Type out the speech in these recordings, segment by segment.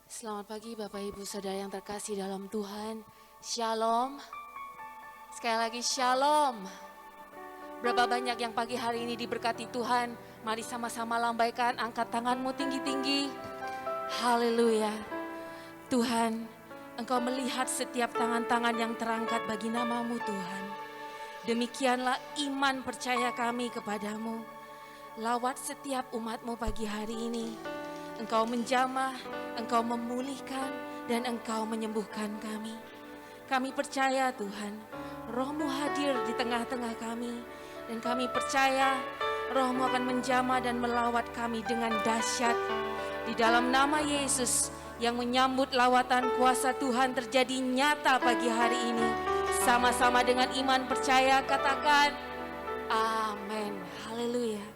Selamat pagi Bapak Ibu Saudara yang terkasih dalam Tuhan. Shalom. Sekali lagi shalom. Berapa banyak yang pagi hari ini diberkati Tuhan. Mari sama-sama lambaikan, angkat tanganmu tinggi-tinggi. Haleluya. Tuhan, Engkau melihat setiap tangan-tangan yang terangkat bagi nama-Mu Tuhan. Demikianlah iman percaya kami kepadamu. Lawat setiap umat-Mu pagi hari ini. Engkau menjamah, Engkau memulihkan, dan Engkau menyembuhkan kami. Kami percaya Tuhan, Roh-Mu hadir di tengah-tengah kami. Dan kami percaya Roh-Mu akan menjamah dan melawat kami dengan dahsyat. Di dalam nama Yesus yang menyambut lawatan kuasa Tuhan terjadi nyata pagi hari ini. Sama-sama dengan iman percaya katakan, amin. Haleluya.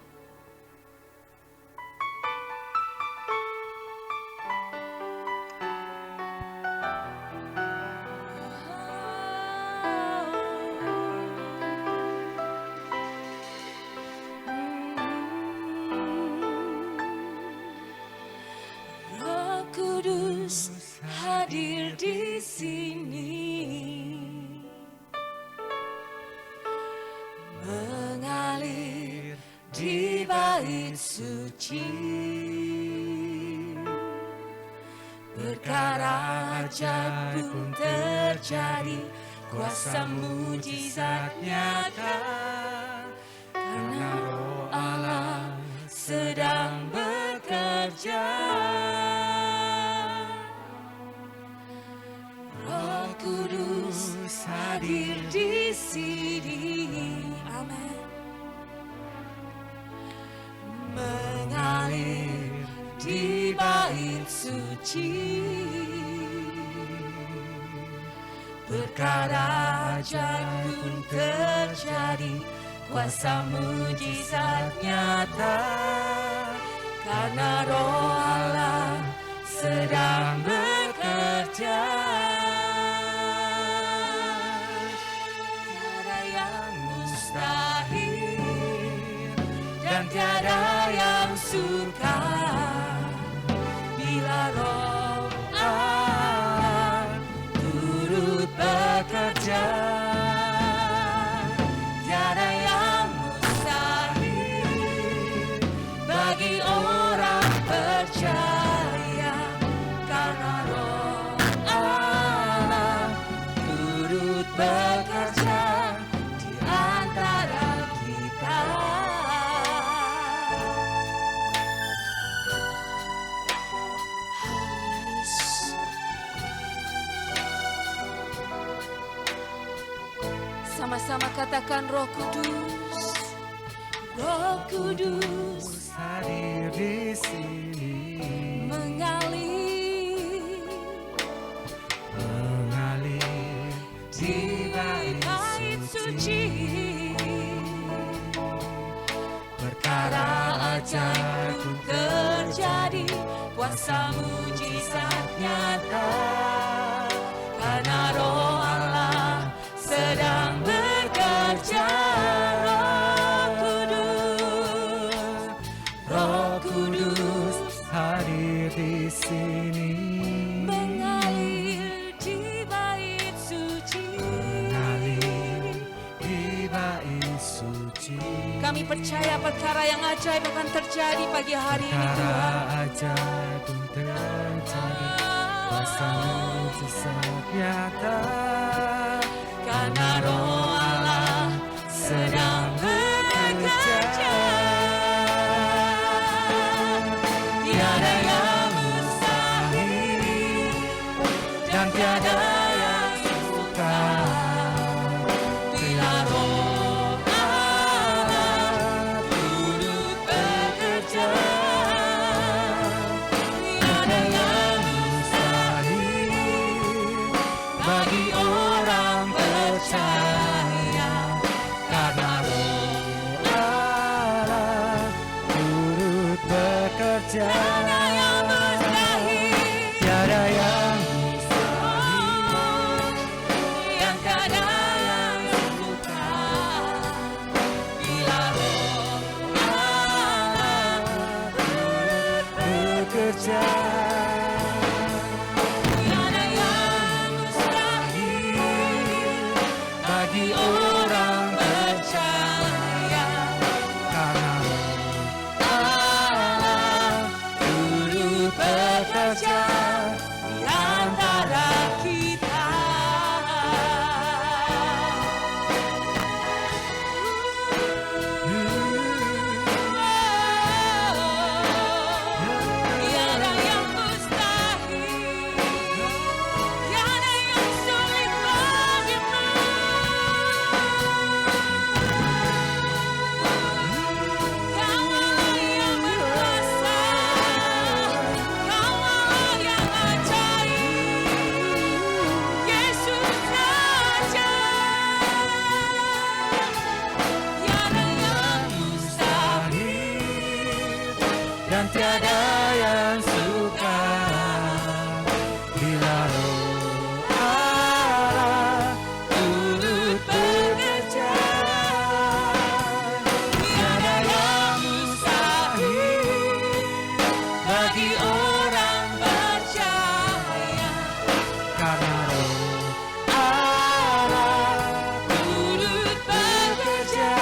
Hadir di sini, mengalir di bait suci, perkara ajaib pun terjadi, kuasa mujizat nyata, karena Roh Allah sedang bekerja. Kudus hadir di sini, amin. Mengalir di bait suci, perkara ajaib pun terjadi, kuasa mujizat nyata, karena Roh Allah sedang bekerja. Dan tiada yang sukar bila Roh Allah turut bekerja. Tiada yang mustahil bagi orang percaya, karena Roh Allah turut bekerja di antara kita. Sama-sama katakan Roh Kudus. Roh Kudus hadir di sini, mengalir di bait suci, perkara ajaib pun terjadi, kuasa mujizat nyata, karena Roh Allah sedang bekerja. Roh Kudus hadir di sini, mengalir di bait suci, di bait suci. Kami percaya perkara yang ajaib akan terjadi pagi hari ini, Tuhan. Perkara ajaib pun terjadi, kuasa mujizat nyata, karena Roh Allah sedang bekerja. Tiada yang mustahil dan tiada yang sukar bila Roh Allah turut bekerja. Tiada yang mustahil bagi orang percaya, karena Roh Allah turut bekerja. Tiada yang mustahil, Tiada yang mustahil yang tiada yang sukar bila Roh Allah bekerja. bekerja di antara kita. Tiada yang mustahil, tiada yang sulit bagimu. Kaulah yang berkuasa, Kaulah yang ajaib, Yesus Raja. Tiada yang mustahil, dan tiada yang sukar bila Roh Allah turut bekerja. Tiada yang mustahil bagi orang percaya, karena Roh Allah turut bekerja.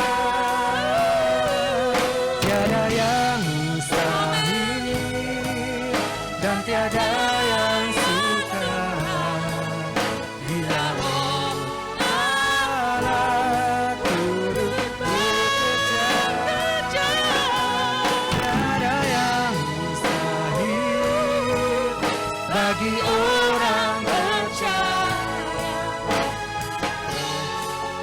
Tiada yang mustahil dan tiada yang sukar bila Roh Allah turut bekerja. Tiada yang mustahil bagi orang percaya.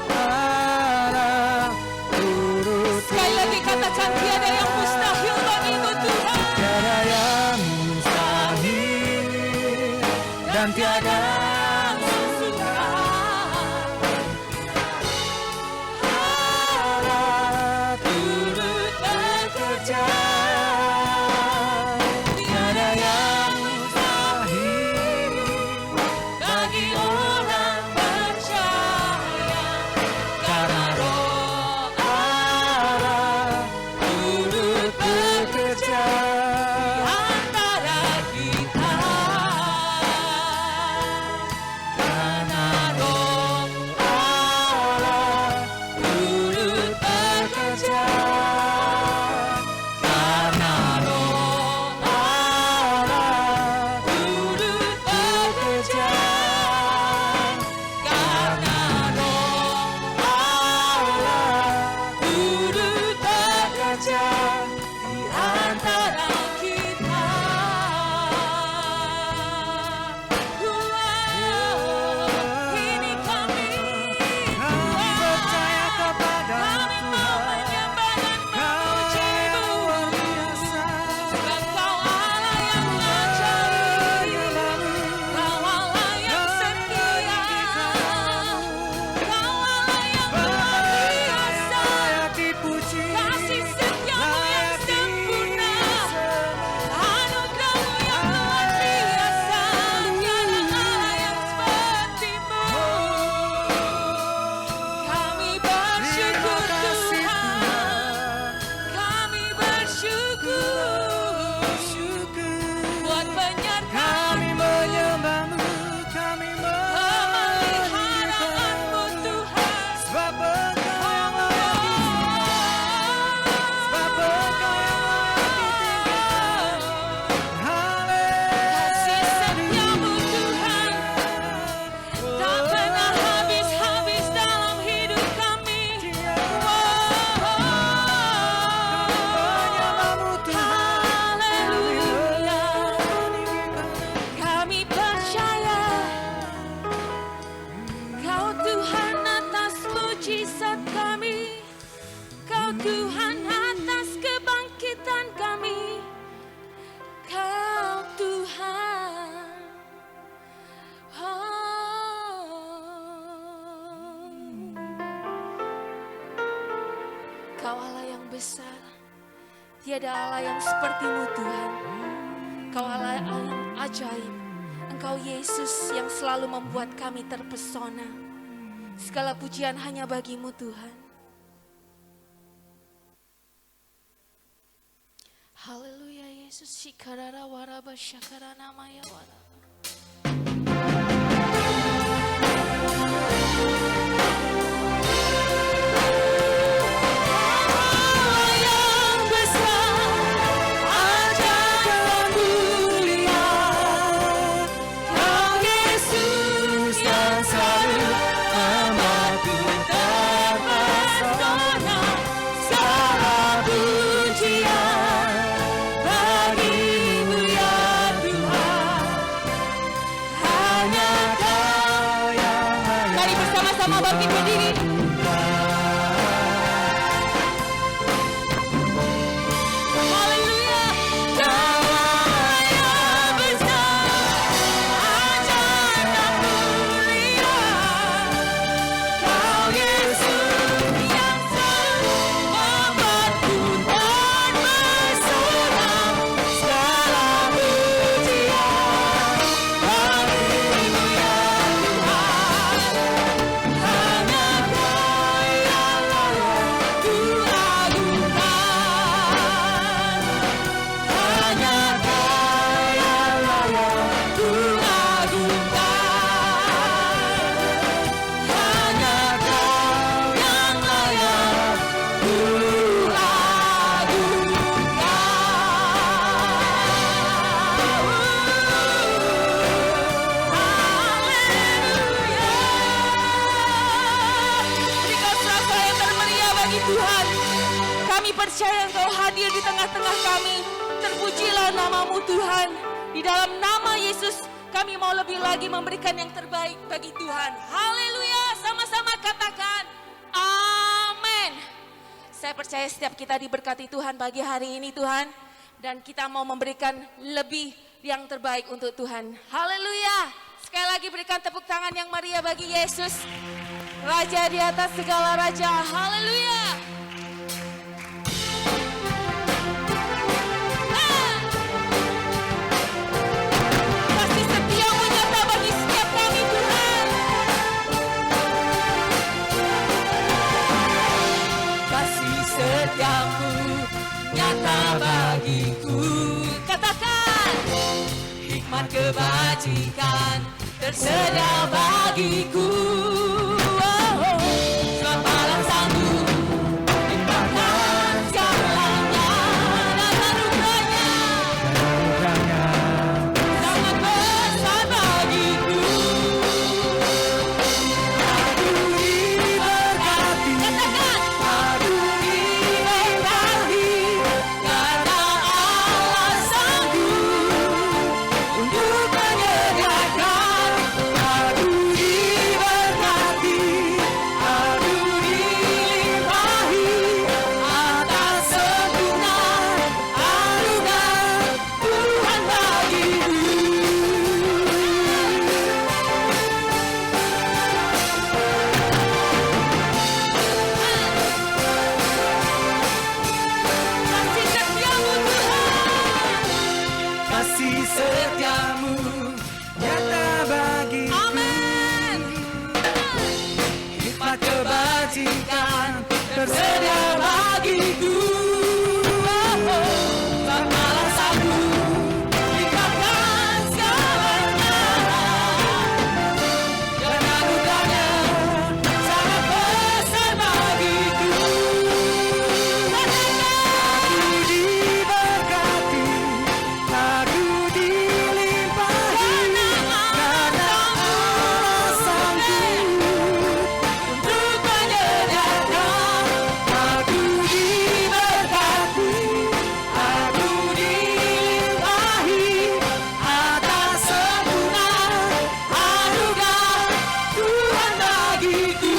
Allah turut Sekali lagi katakan tiada yang mustahil bagimu Tuhan. tiada yang mustahil dan tiada yang sukar. Allah turut bekerja. Tiada yang mustahil bagi orang percaya, karena Roh Allah turut bekerja Antara kita, karena Roh Allah turut bekerja, karena Roh Allah turut bekerja, karena Roh Allah turut bekerja di antara kita. Ini kami, kami percaya kepada kami mau Tuhan. menyembah dan Kau memuji-Mu. luar biasa, Engkau Allah yang ajaib, Kau Allah yang setia, Kau Allah yang luar biasa. layak dipuji, Kasih setiamu yang sempurna, anugerahmu yang luar biasa. Tiada Allah yang seperti-Mu. Kami bersyukur Tuhan, kami bersyukur buat penyertaan kami menyembah-Mu, kami pemeliharaanmu Tuhan. sebab Engkau yang layak sebab Engkau yang layak Kasih setiamu Tuhan tak pernah habis-habis dalam hidup kami. menyembah-Mu Tuhan. Haleluya. Kami percaya Kau Tuhan atas mujizat kami, Kau Tuhan atas kebangkitan kami, Kau Tuhan. Kau Allah yang besar, tiada Allah yang seperti-Mu Tuhan. Kau Allah yang ajaib, Engkau Yesus yang selalu membuat kami terpesona. Segala pujian hanya bagi-Mu Tuhan. Haleluya Yesus, shikarara waraba syakarana maya waraba. Allah yang besar, ajaib dan mulia. percaya Engkau hadir di tengah-tengah kami. Terpujilah namamu Tuhan. Di dalam nama Yesus kami mau lebih lagi memberikan yang terbaik bagi Tuhan. Haleluya, sama-sama katakan amin. Saya percaya setiap kita diberkati Tuhan pagi hari ini Tuhan. Dan kita mau memberikan lebih yang terbaik untuk Tuhan. Haleluya. Sekali lagi berikan tepuk tangan yang meriah bagi Yesus. Raja di atas segala raja. Haleluya. Kasih setiamu nyata bagi setiap kami Tuhan. Kasih setiamu nyata bagiku. Katakan. Hikmat kebajikan tersedia bagiku. Sebab Allah sanggup limpahkan segalanya dan anugerahnya sangat besar bagiku. Aku diberkati, Katakan. aku diberkati karena Allah sanggup untuk menyediakan. Aku diberkati, aku dilimpahi atas sempurna anugerah Tuhan bagiku. Kasih setiamu Tuhan. Kasih setiamu nyata bagiku. Amin. Hikmat kebajikan tersedia bagiku. Tak malah sanggup limpahkan segalanya dan anugerahnya sangat besar bagiku. Aku diberkati, aku dilimpahi karena Allah sanggup untuk menyediakan. Aku diberkati, aku dilimpahi atas sempurna anugerah Tuhan bagiku.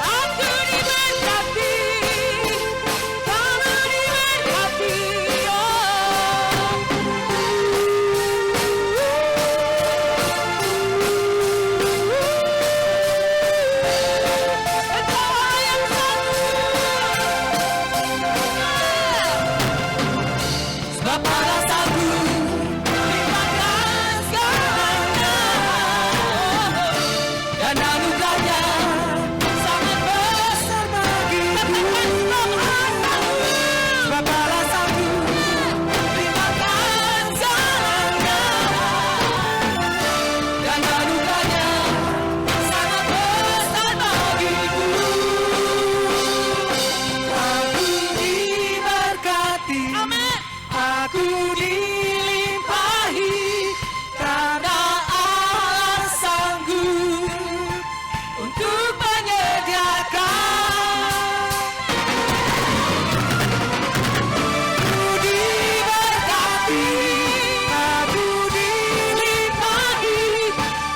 Aku diberkati, kamu diberkati, Engkau yang Sebab Allah sanggup limpahkan segalanya dan anugerahnya sangat besar bagiku. Sebab Allah sanggup limpahkan segalanya dan anugerahnya sangat besar bagiku. Aku diberkati, aku dilimpahi karena Allah sanggup untuk menyediakan. Aku diberkati, aku dilimpahi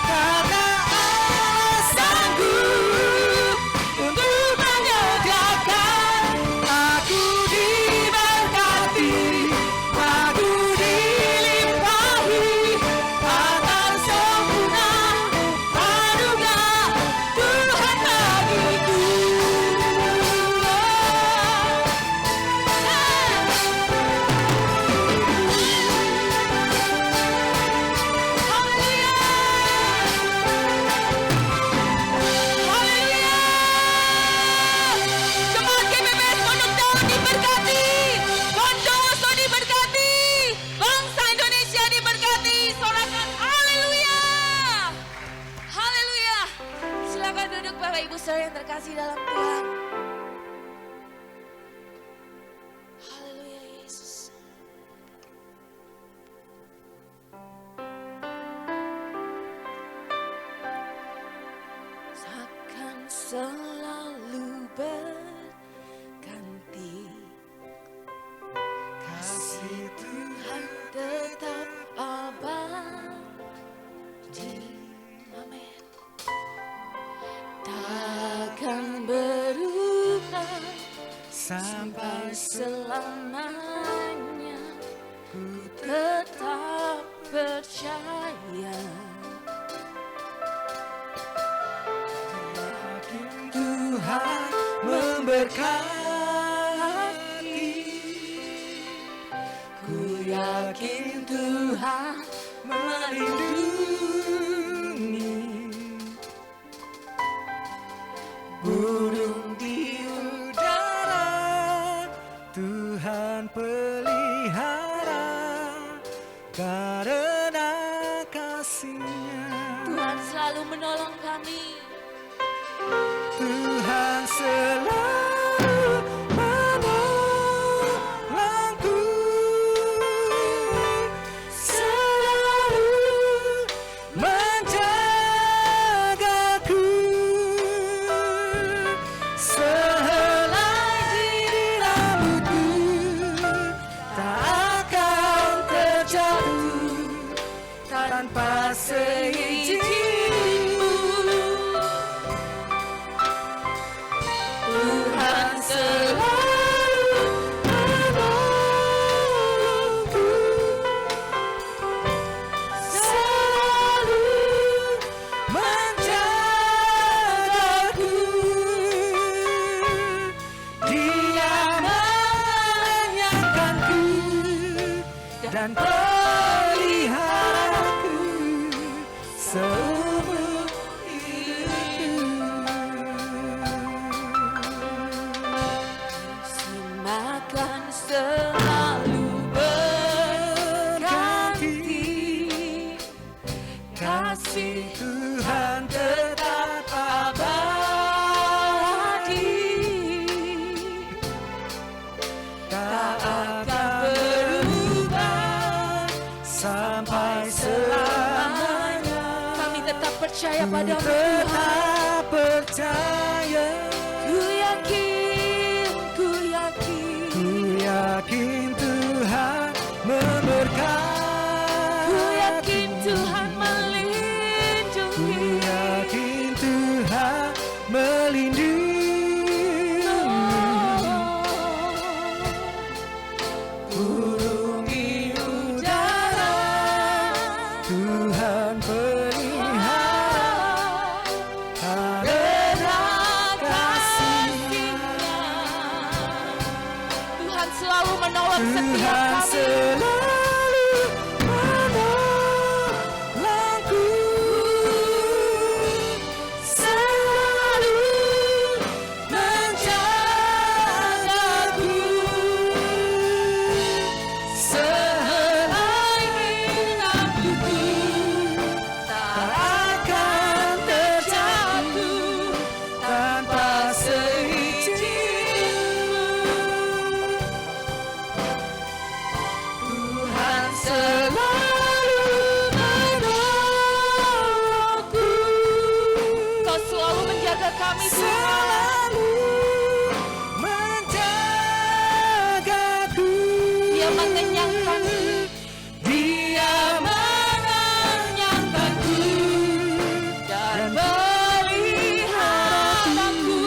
karena Allah sanggup untuk menyediakan. Aku diberkati, aku dilimpahi atas sempurna anugerah Tuhan bagiku. Jemaat GPPS Pondok Daun diberkati, Bondowoso diberkati, bangsa Indonesia diberkati. Sorakan haleluya. Haleluya. Silakan duduk Bapak Ibu Saudara yang terkasih dalam Tuhan. Haleluya Yesus. Seakan sampai selamanya. Ku tetap percaya. Tuhan memberkati. Ku yakin Tuhan melindungi burung di udara. Tuhan pelihara karena kasih-Nya. Tuhan selalu menolong kami. Tuhan selalu menolongku, selalu menjagaku, sehelai di rambutku tak akan terjatuh tanpa seizin-Mu. Tuhan selalu menolongku, selalu menjagaku. Dia mengenyangkanku dan peliharaku seumur Makan selalu berganti, kasih Tuhan tetap abadi, tak akan berubah sampai selamanya. Kami tetap percaya padamu Tetap Tuhan. percaya, Ku yakin, ku yakin, ku yakin Tuhan memberkati. ku yakin Tuhan Ku melindungi. yakin Tuhan melindungi. Burung di udara, Tuhan pelihara karena kasih-Nya. Tuhan selalu menolong setiap Tuhan kami. selalu menolongku, selalu menjagaku, sehelai rambutku tak akan terjatuh tanpa seizin-Mu. Tuhan selalu menolongku, Kau selalu menjaga kami Tuhan. selalu menjagaku. Dia mengenyangkanku. Dia mengenyangkanku dan peliharaku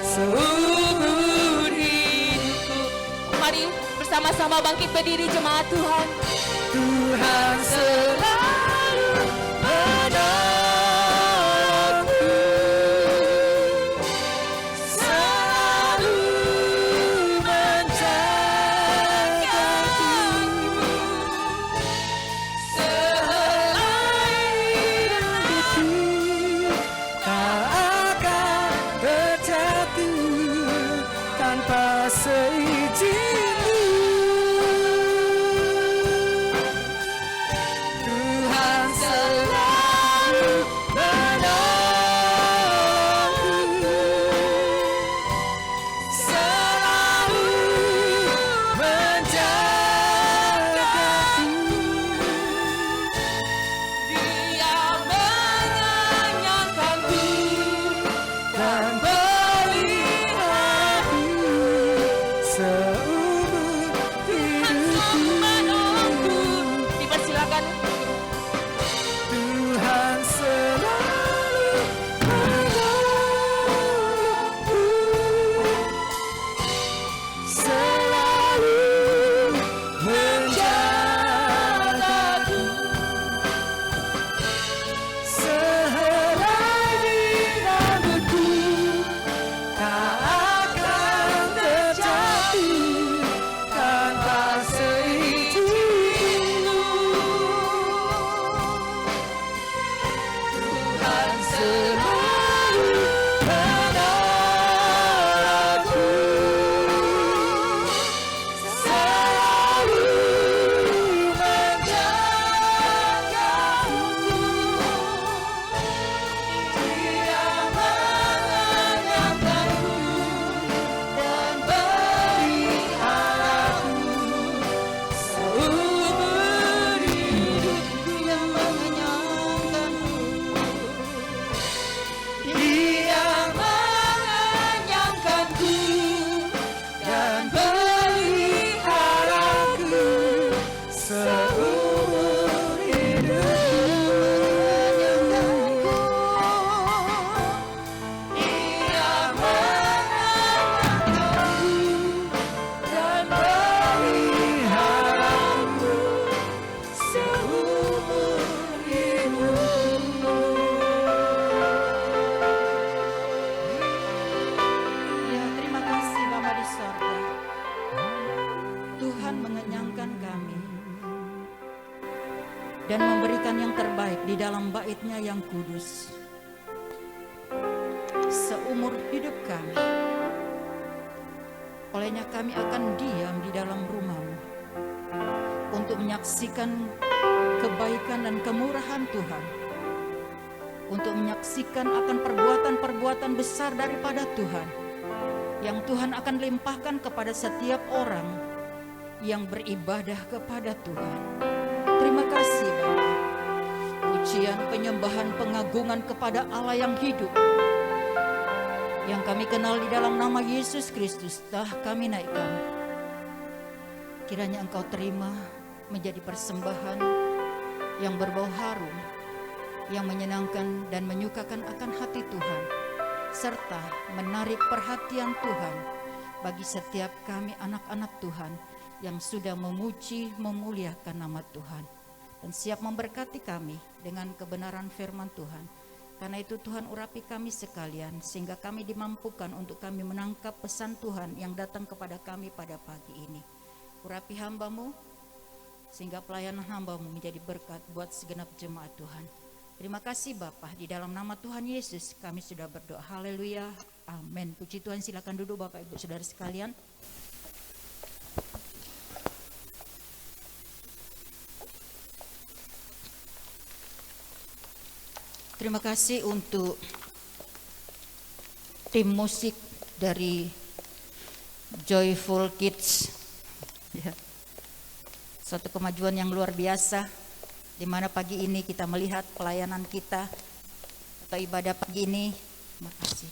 seumur hidupku. Mari bersama-sama bangkit berdiri jemaat Tuhan. Tuhan selalu menolongku, selalu menjagaku, sehelai rambutku tak akan terjatuh tanpa seizin-Mu. Tuhan selalu menolongku, selalu menjagaku. Dia mengenyangkanku dan peliharaku dan memberikan yang terbaik di dalam bait-Nya yang kudus. Seumur hidup kami, olehnya kami akan diam di dalam rumah-Mu untuk menyaksikan kebaikan dan kemurahan Tuhan, untuk menyaksikan akan perbuatan-perbuatan besar daripada Tuhan yang Tuhan akan limpahkan kepada setiap orang yang beribadah kepada Tuhan. Terima kasih Bapa. Pujian, penyembahan, pengagungan kepada Allah yang hidup, yang kami kenal di dalam nama Yesus Kristus, telah kami naikkan. Kiranya Engkau terima menjadi persembahan yang berbau harum, yang menyenangkan dan menyukakan akan hati Tuhan, serta menarik perhatian Tuhan bagi setiap kami anak-anak Tuhan yang sudah memuji, memuliakan nama Tuhan, dan siap memberkati kami dengan kebenaran firman Tuhan. Karena itu Tuhan urapi kami sekalian, sehingga kami dimampukan untuk kami menangkap pesan Tuhan yang datang kepada kami pada pagi ini. Urapi hamba-Mu, sehingga pelayanan hamba-Mu menjadi berkat buat segenap jemaat Tuhan. Terima kasih Bapa, di dalam nama Tuhan Yesus kami sudah berdoa. Haleluya, amin. Puji Tuhan, silakan duduk Bapak Ibu Saudara sekalian. Terima kasih untuk tim musik dari Joyful Kids. Ya. Suatu kemajuan yang luar biasa, di mana pagi ini kita melihat pelayanan kita atau ibadah pagi ini, terima kasih,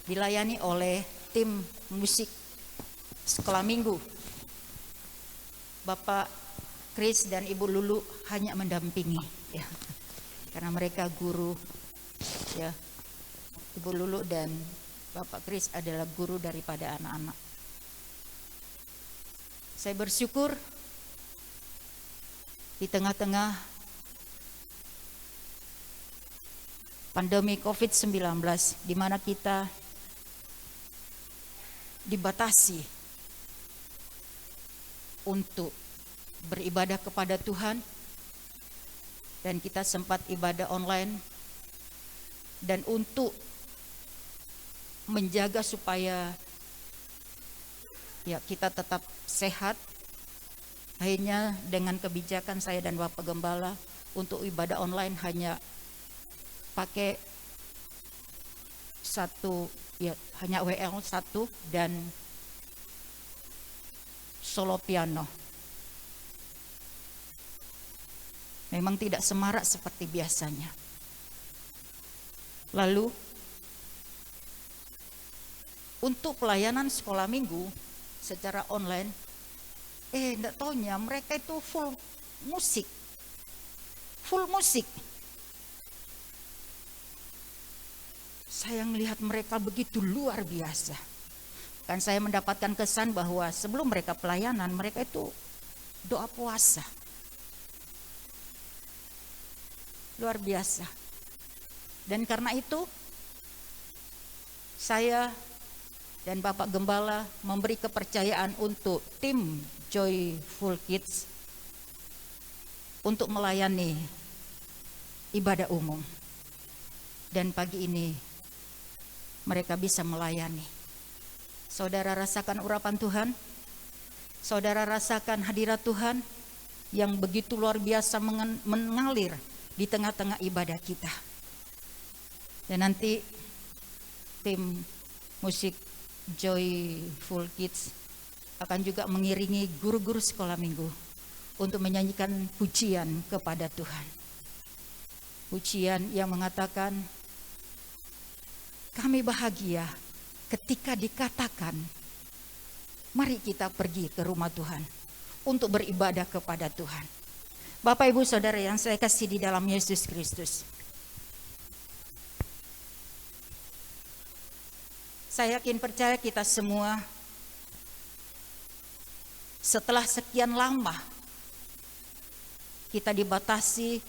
dilayani oleh tim musik sekolah minggu. Bapak Chris dan Ibu Lulu hanya mendampingi, ya. Karena mereka guru, ya. Ibu Lulu dan Bapak Chris adalah guru daripada anak-anak. Saya bersyukur di tengah-tengah pandemi COVID-19, di mana kita dibatasi untuk beribadah kepada Tuhan, dan kita sempat ibadah online, dan untuk menjaga supaya ya kita tetap sehat, akhirnya dengan kebijakan saya dan Bapak Gembala untuk ibadah online hanya pakai satu, ya hanya WL 1 dan solo piano. Memang tidak semarak seperti biasanya. Lalu untuk pelayanan sekolah minggu secara online, enggak taunya mereka itu full musik. Saya melihat mereka begitu luar biasa. Kan saya mendapatkan kesan bahwa sebelum mereka pelayanan, mereka itu doa puasa. Luar biasa. Dan karena itu saya dan Bapak Gembala memberi kepercayaan untuk tim Joyful Kids untuk melayani ibadah umum. Dan pagi ini mereka bisa melayani. Saudara rasakan urapan Tuhan, saudara rasakan hadirat Tuhan yang begitu luar biasa mengalir di tengah-tengah ibadah kita. Dan nanti tim musik Joyful Kids akan juga mengiringi guru-guru sekolah minggu untuk menyanyikan pujian kepada Tuhan. Pujian yang mengatakan, kami bahagia ketika dikatakan, mari kita pergi ke rumah Tuhan untuk beribadah kepada Tuhan. Bapak Ibu Saudara yang saya kasih di dalam Yesus Kristus, saya yakin percaya kita semua setelah sekian lama kita dibatasi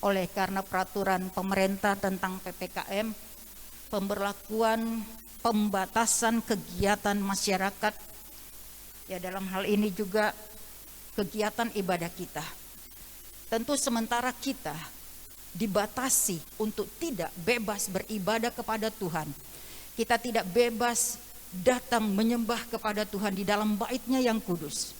oleh karena peraturan pemerintah tentang PPKM, pemberlakuan pembatasan kegiatan masyarakat, ya dalam hal ini juga kegiatan ibadah kita. Tentu sementara kita dibatasi untuk tidak bebas beribadah kepada Tuhan, kita tidak bebas datang menyembah kepada Tuhan di dalam bait-Nya yang kudus.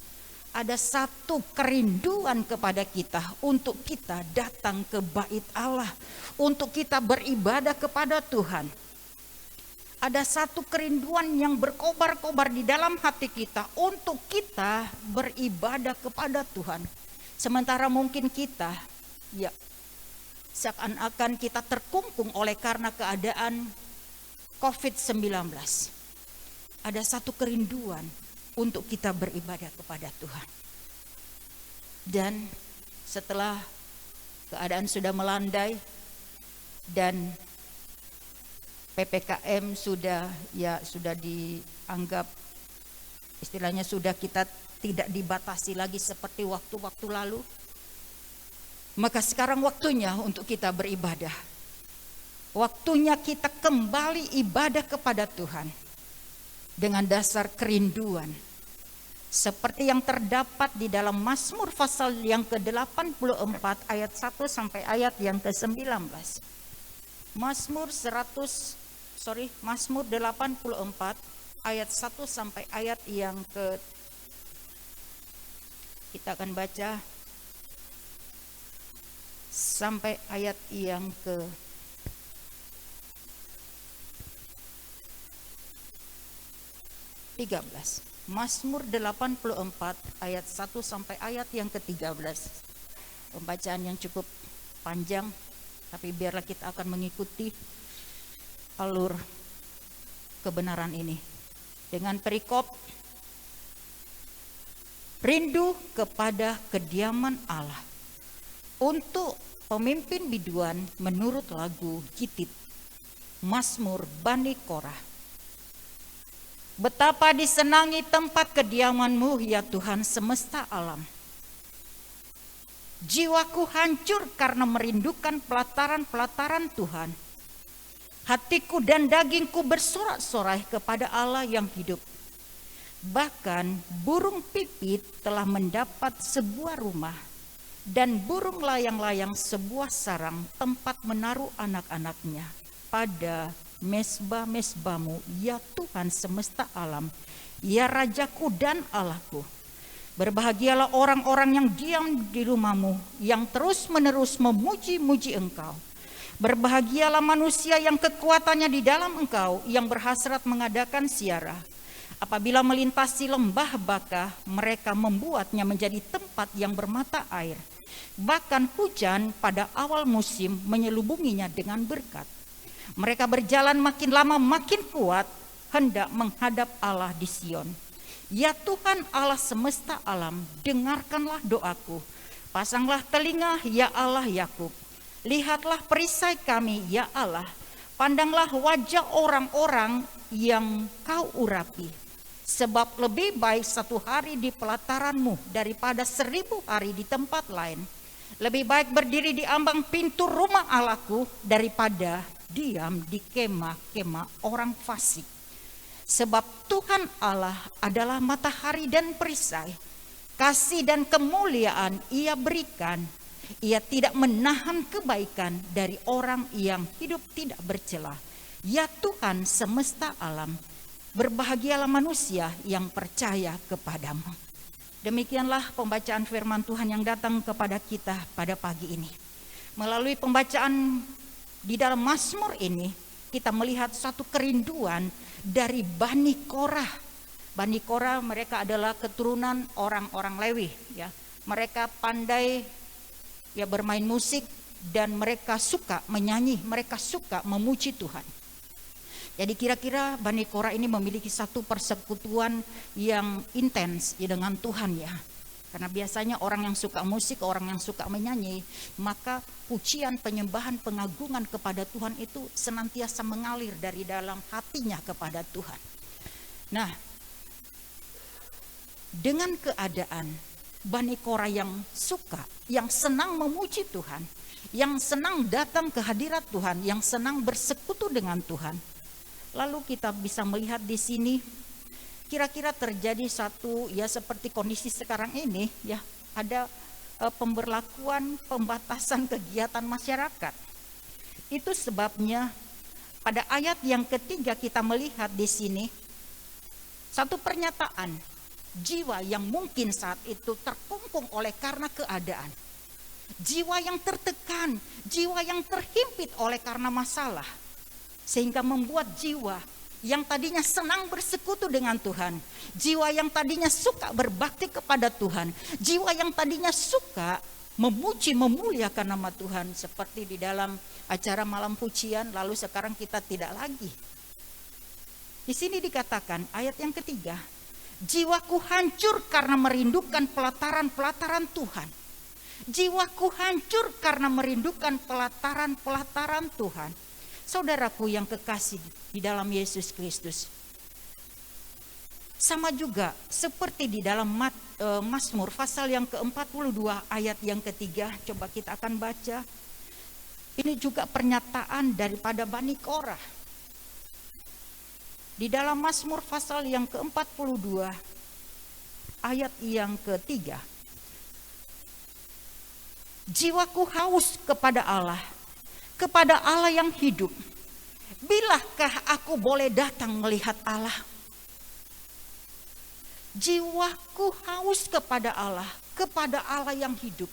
Ada satu kerinduan kepada kita untuk kita datang ke bait Allah, untuk kita beribadah kepada Tuhan. Ada satu kerinduan yang berkobar-kobar di dalam hati kita untuk kita beribadah kepada Tuhan. Sementara mungkin kita, ya, seakan-akan kita terkungkung oleh karena keadaan COVID-19. Ada satu kerinduan untuk kita beribadah kepada Tuhan. Dan setelah keadaan sudah melandai dan PPKM sudah dianggap, istilahnya sudah kita tidak dibatasi lagi seperti waktu-waktu lalu, maka sekarang waktunya untuk kita beribadah. Waktunya kita kembali ibadah kepada Tuhan dengan dasar kerinduan, seperti yang terdapat di dalam Mazmur pasal yang ke-84 ayat 1 sampai ayat yang ke-19. Mazmur 84 ayat 1 sampai ayat yang kita akan baca sampai ayat yang ke 13. Mazmur 84 ayat 1 sampai ayat yang ke-13. Pembacaan yang cukup panjang, tapi biarlah kita akan mengikuti alur kebenaran ini dengan perikop rindu kepada kediaman Allah untuk pemimpin biduan menurut lagu Gitit, Mazmur Bani Korah. Betapa disenangi tempat kediaman-Mu ya Tuhan semesta alam. Jiwaku hancur karena merindukan pelataran-pelataran Tuhan. Hatiku dan dagingku bersorak-sorai kepada Allah yang hidup. Bahkan burung pipit telah mendapat sebuah rumah, dan burung layang-layang sebuah sarang tempat menaruh anak-anaknya pada mesbah-mesbah-Mu, ya Tuhan semesta alam, ya Rajaku dan Allahku. Berbahagialah orang-orang yang diam di rumah-Mu, yang terus-menerus memuji-muji Engkau. Berbahagialah manusia yang kekuatannya di dalam Engkau, yang berhasrat mengadakan ziarah. Apabila melintasi lembah Bakah, mereka membuatnya menjadi tempat yang bermata air. Bahkan hujan pada awal musim menyelubunginya dengan berkat. Mereka berjalan makin lama makin kuat, hendak menghadap Allah di Sion. Ya Tuhan Allah semesta alam, dengarkanlah doaku. Pasanglah telinga ya Allah Yakub. Lihatlah perisai kami ya Allah. Pandanglah wajah orang-orang yang Kau urapi. Sebab lebih baik 1 hari di pelataran-Mu daripada 1000 hari di tempat lain. Lebih baik berdiri di ambang pintu rumah Allahku daripada diam di kemah-kemah orang fasik. Sebab Tuhan Allah adalah matahari dan perisai. Kasih dan kemuliaan Ia berikan. Ia tidak menahan kebaikan dari orang yang hidup tidak bercela. Ya Tuhan semesta alam, berbahagialah manusia yang percaya kepadamu. Demikianlah pembacaan firman Tuhan yang datang kepada kita pada pagi ini. Melalui pembacaan di dalam Mazmur ini, kita melihat satu kerinduan dari Bani Korah. Bani Korah mereka adalah keturunan orang-orang Lewi, ya. Mereka pandai ya bermain musik dan mereka suka menyanyi, mereka suka memuji Tuhan. Jadi kira-kira Bani Korah ini memiliki satu persekutuan yang intens ya dengan Tuhan ya. Karena biasanya orang yang suka musik, orang yang suka menyanyi, maka pujian, penyembahan, pengagungan kepada Tuhan itu senantiasa mengalir dari dalam hatinya kepada Tuhan. Nah, dengan keadaan Bani Korah yang suka, yang senang memuji Tuhan, yang senang datang ke hadirat Tuhan, yang senang bersekutu dengan Tuhan. Lalu kita bisa melihat di sini kira-kira terjadi satu ya seperti kondisi sekarang ini ya, ada pemberlakuan pembatasan kegiatan masyarakat. Itu sebabnya pada ayat yang ketiga kita melihat di sini satu pernyataan, jiwa yang mungkin saat itu terkungkung oleh karena keadaan. Jiwa yang tertekan, jiwa yang terhimpit oleh karena masalah. Sehingga membuat jiwa yang tadinya senang bersekutu dengan Tuhan, jiwa yang tadinya suka berbakti kepada Tuhan, jiwa yang tadinya suka memuji, memuliakan nama Tuhan, seperti di dalam acara malam pujian, lalu sekarang kita tidak lagi. Di sini dikatakan ayat yang ketiga, jiwaku hancur karena merindukan pelataran-pelataran Tuhan. Jiwaku hancur karena merindukan pelataran-pelataran Tuhan. Saudaraku yang kekasih di dalam Yesus Kristus, sama juga seperti di dalam Mazmur pasal yang ke-42 ayat yang ketiga, coba kita akan baca. Ini juga pernyataan daripada Bani Korah. Di dalam Mazmur pasal yang ke-42 ayat yang ketiga, jiwaku haus kepada Allah yang hidup. Bilakah aku boleh datang melihat Allah? Jiwaku haus kepada Allah yang hidup.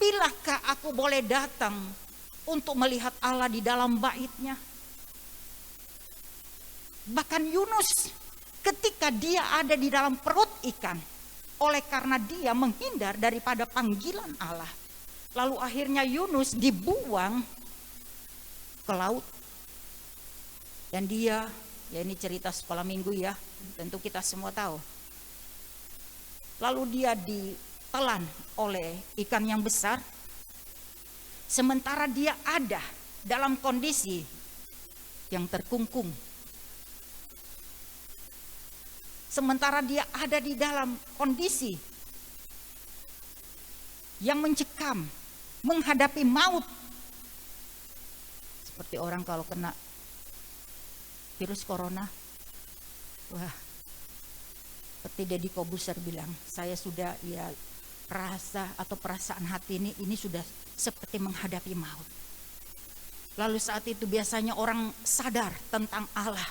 Bilakah aku boleh datang untuk melihat Allah di dalam bait-Nya? Bahkan Yunus ketika dia ada di dalam perut ikan, oleh karena dia menghindar daripada panggilan Allah, lalu akhirnya Yunus dibuang ke laut. Dan dia, ya ini cerita sekolah minggu ya, tentu kita semua tahu. Lalu dia ditelan oleh ikan yang besar, sementara dia ada dalam kondisi yang terkungkung. Sementara dia ada di dalam kondisi yang mencekam, menghadapi maut. Seperti orang kalau kena virus corona, wah, seperti Deddy Kobuser bilang, saya sudah perasaan hati ini sudah seperti menghadapi maut. Lalu saat itu biasanya orang sadar tentang Allah,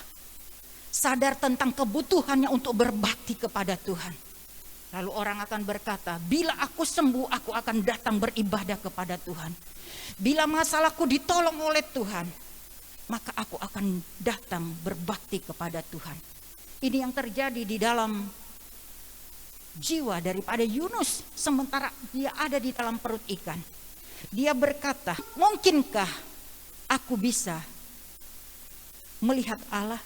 sadar tentang kebutuhannya untuk berbakti kepada Tuhan. Lalu orang akan berkata, bila aku sembuh, aku akan datang beribadah kepada Tuhan. Bila masalahku ditolong oleh Tuhan, maka aku akan datang berbakti kepada Tuhan. Ini yang terjadi di dalam jiwa daripada Yunus sementara dia ada di dalam perut ikan. Dia berkata, mungkinkah aku bisa melihat Allah?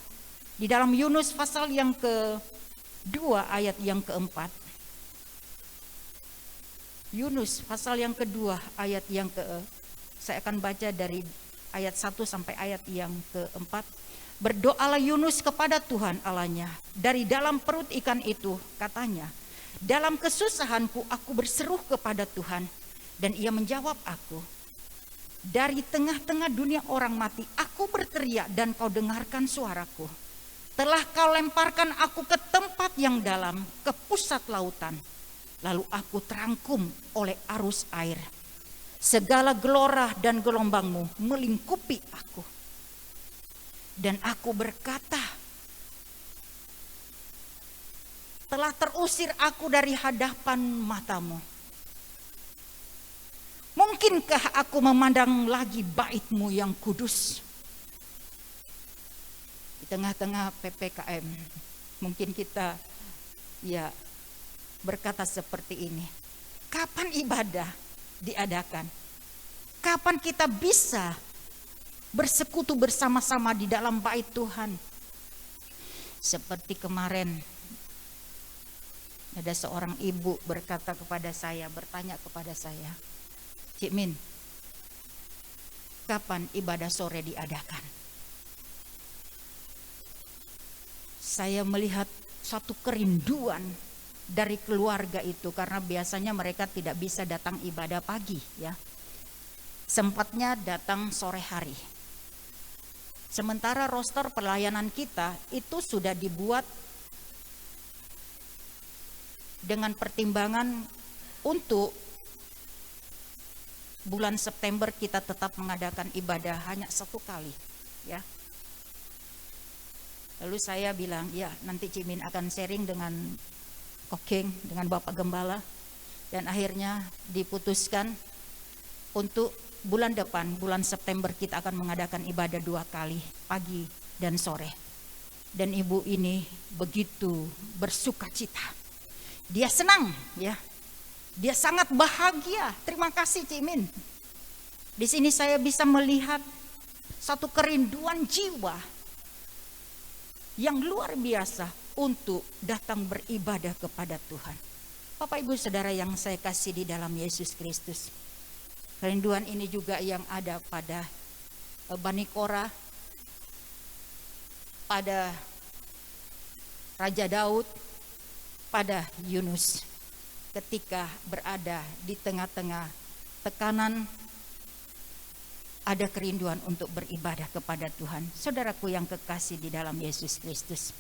Di dalam Yunus pasal yang ke-2 ayat yang ke-4. Yunus pasal yang kedua ayat yang saya akan baca dari ayat 1 sampai ayat yang ke-4. Berdoalah Yunus kepada Tuhan Allahnya dari dalam perut ikan itu, katanya, dalam kesusahanku aku berseru kepada Tuhan dan ia menjawab aku. Dari tengah-tengah dunia orang mati aku berteriak dan kau dengarkan suaraku. Telah kau lemparkan aku ke tempat yang dalam, ke pusat lautan. Lalu aku terangkum oleh arus air. Segala gelora dan gelombangmu melingkupi aku. Dan aku berkata, telah terusir aku dari hadapan matamu. Mungkinkah aku memandang lagi bait-Mu yang kudus? Di tengah-tengah PPKM, mungkin kita berkata seperti ini. Kapan ibadah diadakan? Kapan kita bisa bersekutu bersama-sama di dalam bait Tuhan? Seperti kemarin ada seorang ibu bertanya kepada saya, Cik Min, kapan ibadah sore diadakan? Saya melihat satu kerinduan dari keluarga itu karena biasanya mereka tidak bisa datang ibadah pagi ya. Sempatnya datang sore hari. Sementara roster pelayanan kita itu sudah dibuat dengan pertimbangan untuk bulan September kita tetap mengadakan ibadah hanya 1 kali, ya. Lalu saya bilang, ya nanti Cimin akan sharing dengan Koking, dengan Bapak Gembala. Dan akhirnya diputuskan untuk bulan depan, bulan September kita akan mengadakan ibadah 2 kali, pagi dan sore. Dan ibu ini begitu bersuka cita. Dia senang, ya. Dia sangat bahagia. Terima kasih Cimin. Di sini saya bisa melihat satu kerinduan jiwa yang luar biasa untuk datang beribadah kepada Tuhan. Bapak Ibu Saudara yang saya kasih di dalam Yesus Kristus, kerinduan ini juga yang ada pada Bani Korah, pada Raja Daud, pada Yunus, ketika berada di tengah-tengah tekanan, ada kerinduan untuk beribadah kepada Tuhan. Saudaraku yang kekasih di dalam Yesus Kristus,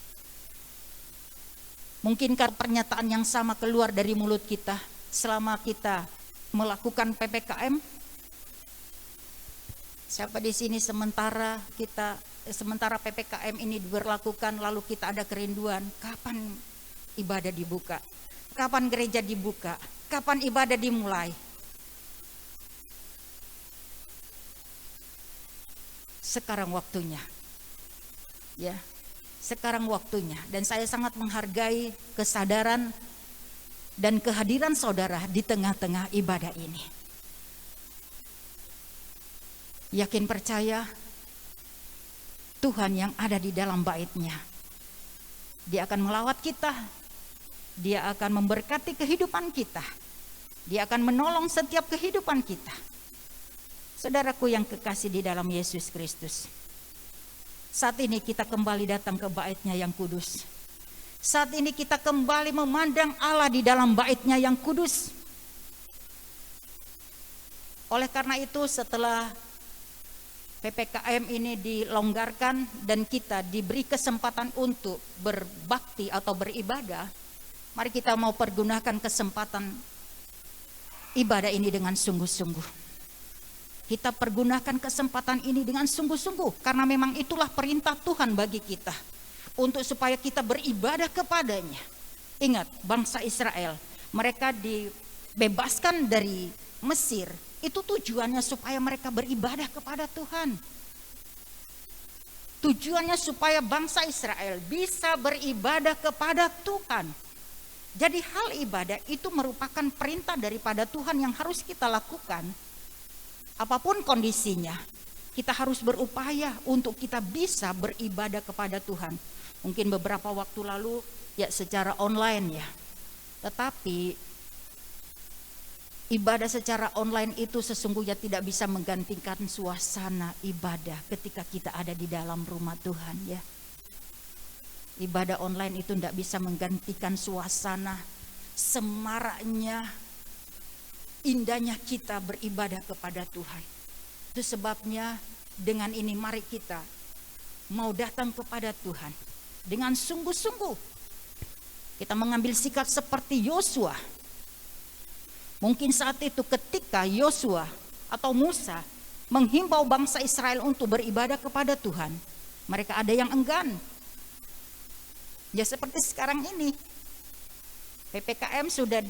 mungkinkah pernyataan yang sama keluar dari mulut kita selama kita melakukan PPKM? Siapa di sini sementara PPKM ini diberlakukan lalu kita ada kerinduan, kapan ibadah dibuka? Kapan gereja dibuka? Kapan ibadah dimulai? Sekarang waktunya, ya, sekarang waktunya. Dan saya sangat menghargai kesadaran dan kehadiran saudara di tengah-tengah ibadah ini. Yakin percaya Tuhan yang ada di dalam bait-Nya, Dia akan melawat kita, Dia akan memberkati kehidupan kita, Dia akan menolong setiap kehidupan kita. Saudaraku yang kekasih di dalam Yesus Kristus, saat ini kita kembali datang ke bait-Nya yang kudus. Saat ini kita kembali memandang Allah di dalam bait-Nya yang kudus. Oleh karena itu, setelah PPKM ini dilonggarkan dan kita diberi kesempatan untuk berbakti atau beribadah, mari kita mau pergunakan kesempatan ibadah ini dengan sungguh-sungguh. Kita pergunakan kesempatan ini dengan sungguh-sungguh, karena memang itulah perintah Tuhan bagi kita, untuk supaya kita beribadah kepadanya. Ingat, bangsa Israel, mereka dibebaskan dari Mesir, itu tujuannya supaya mereka beribadah kepada Tuhan. Tujuannya supaya bangsa Israel bisa beribadah kepada Tuhan. Jadi hal ibadah itu merupakan perintah daripada Tuhan yang harus kita lakukan. Apapun kondisinya, kita harus berupaya untuk kita bisa beribadah kepada Tuhan. Mungkin beberapa waktu lalu ya secara online ya. Tetapi ibadah secara online itu sesungguhnya tidak bisa menggantikan suasana ibadah ketika kita ada di dalam rumah Tuhan ya. Ibadah online itu tidak bisa menggantikan suasana semaraknya, indahnya kita beribadah kepada Tuhan. Itu sebabnya dengan ini mari kita mau datang kepada Tuhan dengan sungguh-sungguh. Kita mengambil sikap seperti Yosua. Mungkin saat itu ketika Yosua atau Musa menghimbau bangsa Israel untuk beribadah kepada Tuhan, mereka ada yang enggan. Ya seperti sekarang ini. PPKM sudah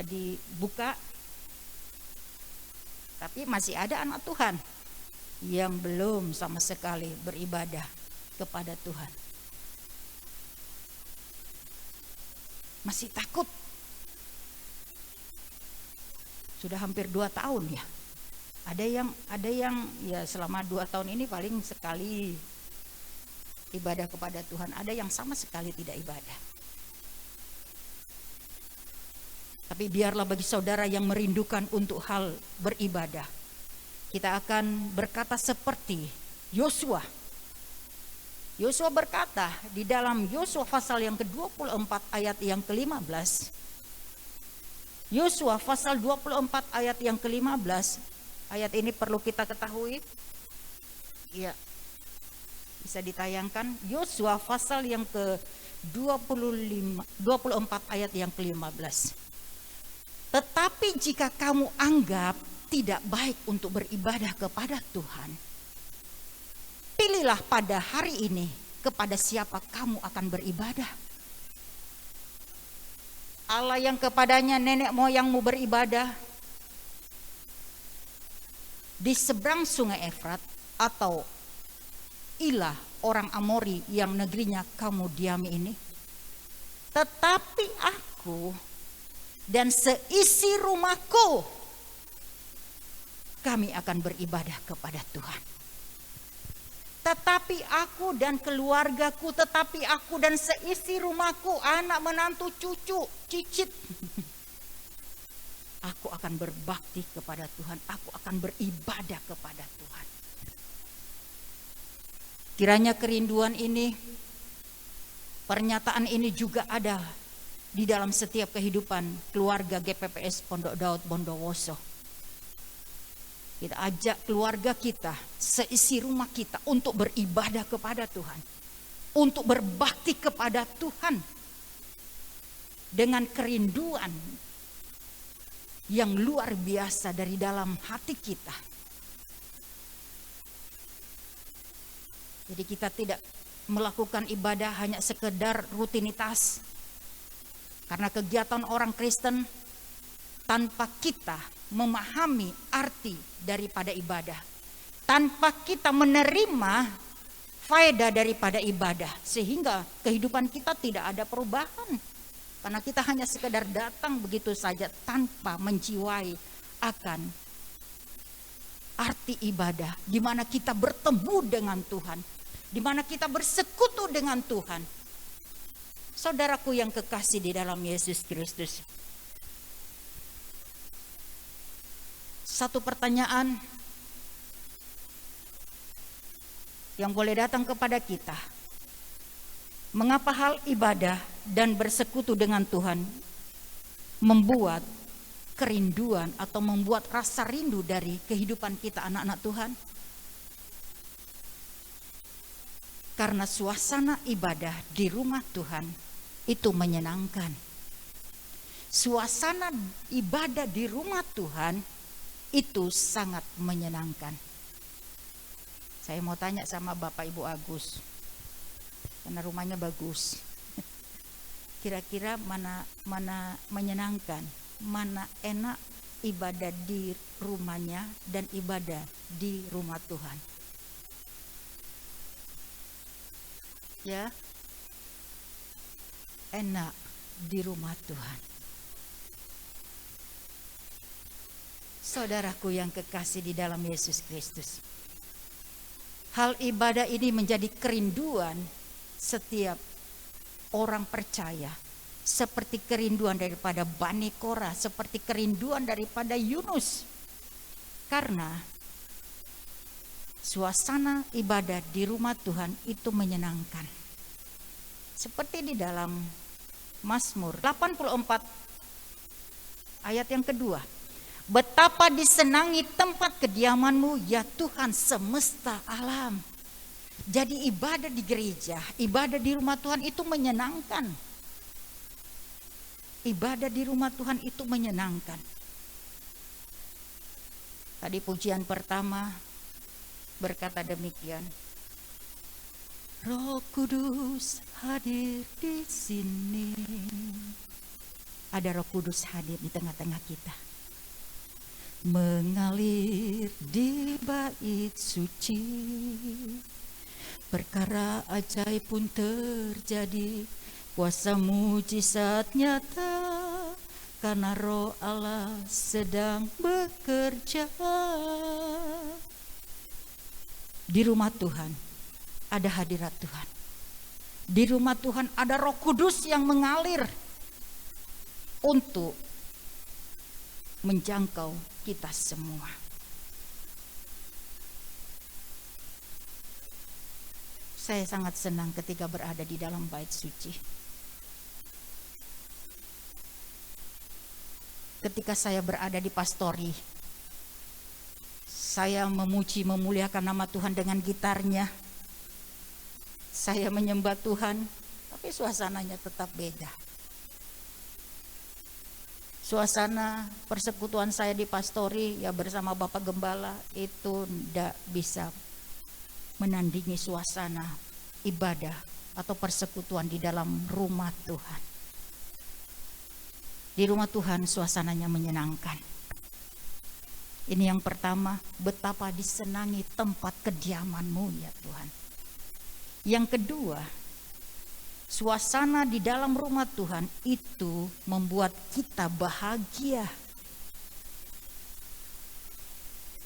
dibuka, tapi masih ada anak Tuhan yang belum sama sekali beribadah kepada Tuhan. Masih takut. Sudah hampir 2 tahun ya. Ada yang ya selama 2 tahun ini paling sekali ibadah kepada Tuhan, ada yang sama sekali tidak ibadah. Tapi biarlah bagi saudara yang merindukan untuk hal beribadah, kita akan berkata seperti Yosua. Yosua berkata di dalam Yosua pasal yang ke-24 ayat yang ke-15. Yosua pasal 24 ayat yang ke-15. Ayat ini perlu kita ketahui. Ya. Bisa ditayangkan Yosua pasal yang ke-24 ayat yang ke-15. Tetapi jika kamu anggap tidak baik untuk beribadah kepada Tuhan, pilihlah pada hari ini kepada siapa kamu akan beribadah. Allah yang kepadanya nenek moyangmu beribadah di seberang sungai Efrat, atau ilah orang Amori yang negerinya kamu diami ini. Tetapi aku dan seisi rumahku, kami akan beribadah kepada Tuhan. Tetapi aku dan keluargaku, tetapi aku dan seisi rumahku, anak menantu cucu cicit, aku akan berbakti kepada Tuhan, aku akan beribadah kepada Tuhan. Kiranya kerinduan ini, pernyataan ini juga ada di dalam setiap kehidupan keluarga GPPS Pondok Daud Bondowoso. Kita ajak keluarga kita, seisi rumah kita untuk beribadah kepada Tuhan, untuk berbakti kepada Tuhan dengan kerinduan yang luar biasa dari dalam hati kita. Jadi kita tidak melakukan ibadah hanya sekedar rutinitas, karena kegiatan orang Kristen tanpa kita memahami arti daripada ibadah, tanpa kita menerima faedah daripada ibadah, sehingga kehidupan kita tidak ada perubahan, karena kita hanya sekedar datang begitu saja tanpa menjiwai akan arti ibadah, di mana kita bertemu dengan Tuhan, di mana kita bersekutu dengan Tuhan. Saudaraku yang kekasih di dalam Yesus Kristus, satu pertanyaan yang boleh datang kepada kita, mengapa hal ibadah dan bersekutu dengan Tuhan membuat kerinduan atau membuat rasa rindu dari kehidupan kita anak-anak Tuhan? Karena suasana ibadah di rumah Tuhan itu menyenangkan. Suasana ibadah di rumah Tuhan itu sangat menyenangkan. Saya mau tanya sama Bapak Ibu Agus, karena rumahnya bagus. Kira-kira mana menyenangkan, mana enak ibadah di rumahnya dan ibadah di rumah Tuhan? Ya, enak di rumah Tuhan. Saudaraku yang kekasih di dalam Yesus Kristus, hal ibadah ini menjadi kerinduan setiap orang percaya, seperti kerinduan daripada Bani Korah, seperti kerinduan daripada Yunus, karena suasana ibadah di rumah Tuhan itu menyenangkan. Seperti di dalam Mazmur 84 ayat yang kedua, betapa disenangi tempat kediaman-Mu ya Tuhan semesta alam. Jadi ibadah di gereja, ibadah di rumah Tuhan itu menyenangkan. Ibadah di rumah Tuhan itu menyenangkan. Tadi pujian pertama berkata demikian, Roh Kudus hadir di sini. Ada Roh Kudus hadir di tengah-tengah kita, mengalir di bait suci, perkara ajaib pun terjadi, kuasa mujizat nyata, karena Roh Allah sedang bekerja. Di rumah Tuhan ada hadirat Tuhan. Di rumah Tuhan ada Roh Kudus yang mengalir untuk menjangkau kita semua. Saya sangat senang ketika berada di dalam bait suci. Ketika saya berada di pastori, saya memuji memuliakan nama Tuhan dengan gitarnya. Saya menyembah Tuhan, tapi suasananya tetap beda. suasana persekutuan saya di pastori ya bersama Bapak Gembala itu tidak bisa menandingi suasana ibadah atau persekutuan di dalam rumah Tuhan. Di rumah Tuhan suasananya menyenangkan. Ini yang pertama, betapa disenangi tempat kediaman-Mu ya Tuhan. Yang kedua, suasana di dalam rumah Tuhan itu membuat kita bahagia.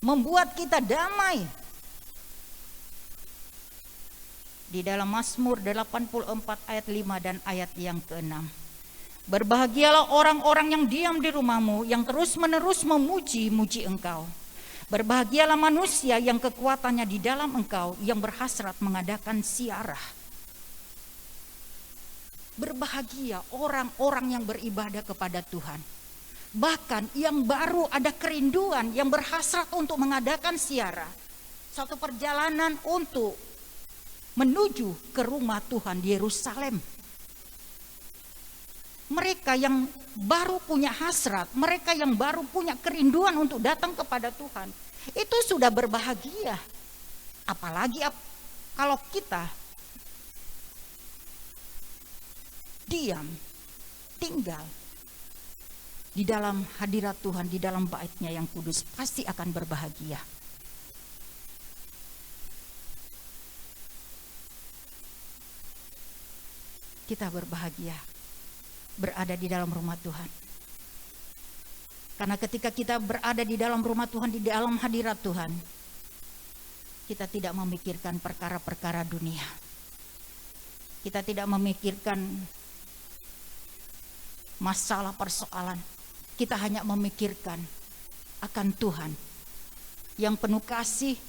Membuat kita damai. Di dalam Mazmur 84 ayat 5 dan ayat yang ke-6. Berbahagialah orang-orang yang diam di rumah-Mu, yang terus-menerus memuji-muji Engkau. Berbahagialah manusia yang kekuatannya di dalam Engkau, yang berhasrat mengadakan ziarah. Berbahagia orang-orang yang beribadah kepada Tuhan. Bahkan yang baru ada kerinduan, yang berhasrat untuk mengadakan ziarah. Satu perjalanan untuk menuju ke rumah Tuhan di Yerusalem. Mereka yang baru punya hasrat, mereka yang baru punya kerinduan untuk datang kepada Tuhan, itu sudah berbahagia. Apalagi kalau kita diam, tinggal di dalam hadirat Tuhan, di dalam bait-Nya yang kudus, pasti akan berbahagia. Kita berbahagia berada di dalam rumah Tuhan. Karena ketika kita berada di dalam rumah Tuhan, di dalam hadirat Tuhan, kita tidak memikirkan perkara-perkara dunia. Kita tidak memikirkan masalah persoalan. Kita hanya memikirkan akan Tuhan yang penuh kasih.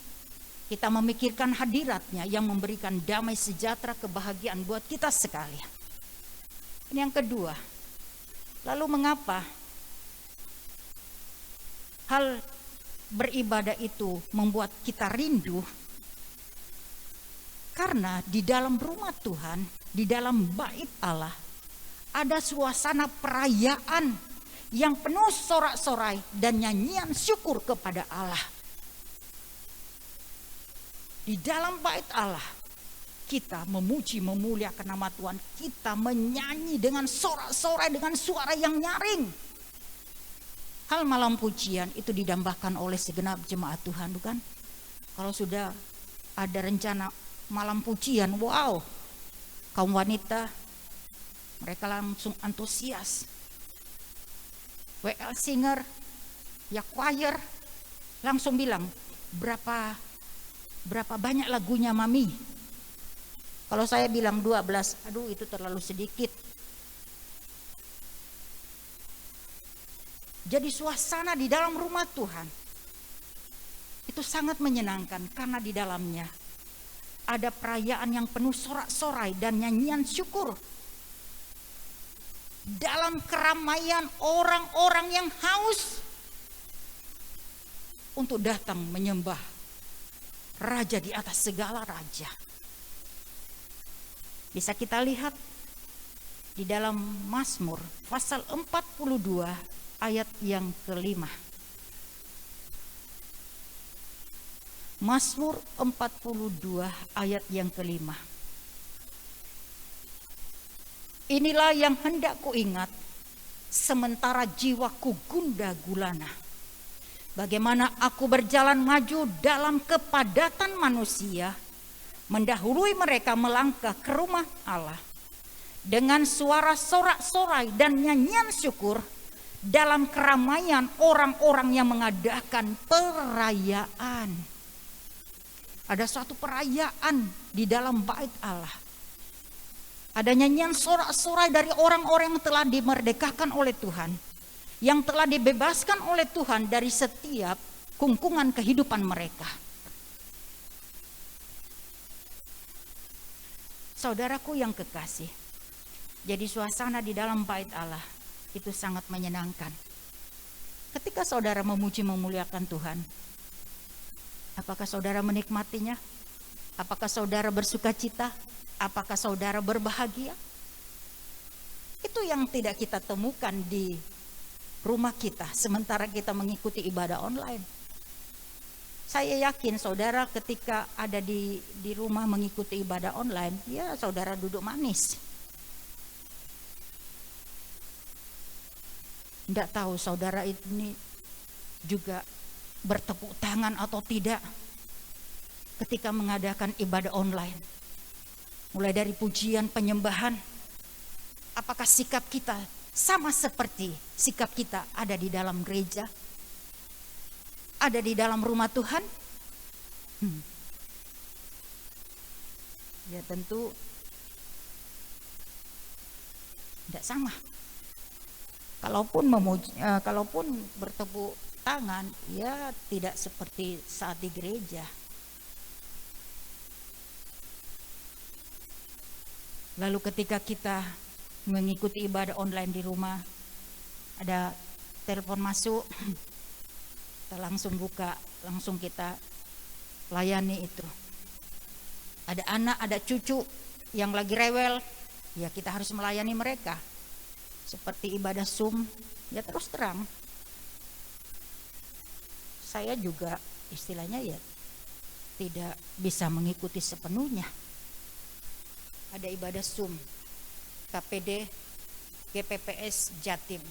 Kita memikirkan hadirat-Nya yang memberikan damai sejahtera, kebahagiaan buat kita sekalian. Ini yang kedua. Lalu mengapa hal beribadah itu membuat kita rindu? Karena di dalam rumah Tuhan, di dalam bait Allah, ada suasana perayaan yang penuh sorak-sorai dan nyanyian syukur kepada Allah. Di dalam bait Allah, kita memuji, memuliakan nama Tuhan. Kita menyanyi dengan sorak-sorai, dengan suara yang nyaring. Hal malam pujian itu didambakan oleh segenap jemaat Tuhan, bukan? Kalau sudah ada rencana malam pujian, wow, kaum wanita, mereka langsung antusias. WL singer, ya choir, langsung bilang, berapa banyak lagunya Mami? Kalau saya bilang 12, aduh itu terlalu sedikit. Jadi suasana di dalam rumah Tuhan itu sangat menyenangkan karena di dalamnya ada perayaan yang penuh sorak-sorai dan nyanyian syukur. Dalam keramaian orang-orang yang haus untuk datang menyembah Raja di atas segala raja. Bisa kita lihat di dalam Mazmur pasal 42 ayat yang ke-5. Mazmur 42 ayat yang ke-5. Inilah yang hendak kuingat sementara jiwaku gundah gulana. Bagaimana aku berjalan maju dalam kepadatan manusia, mendahului mereka melangkah ke rumah Allah dengan suara sorak-sorai dan nyanyian syukur dalam keramaian orang-orang yang mengadakan perayaan. Ada suatu perayaan di dalam bait Allah. Ada nyanyian sorak-sorai dari orang-orang yang telah dimerdekakan oleh Tuhan, yang telah dibebaskan oleh Tuhan dari setiap kungkungan kehidupan mereka. Saudaraku yang kekasih, jadi suasana di dalam bait Allah itu sangat menyenangkan. Ketika saudara memuji memuliakan Tuhan, apakah saudara menikmatinya? Apakah saudara bersuka cita? Apakah saudara berbahagia? Itu yang tidak kita temukan di rumah kita sementara kita mengikuti ibadah online. Saya yakin saudara ketika ada di rumah mengikuti ibadah online, ya saudara duduk manis. Tidak tahu saudara ini juga bertepuk tangan atau tidak ketika mengadakan ibadah online. Mulai dari pujian, penyembahan, apakah sikap kita sama seperti sikap kita ada di dalam gereja, ada di dalam rumah Tuhan? Ya tentu tidak sama. Kalaupun bertepuk tangan, ya tidak seperti saat di gereja. Lalu ketika kita mengikuti ibadah online di rumah, ada telepon masuk, kita langsung buka, langsung kita layani itu. Ada anak, ada cucu yang lagi rewel, ya kita harus melayani mereka. Seperti ibadah Zoom, ya terus terang. Saya juga istilahnya ya tidak bisa mengikuti sepenuhnya. Ada ibadah Zoom, KPD, GPPS Jatim.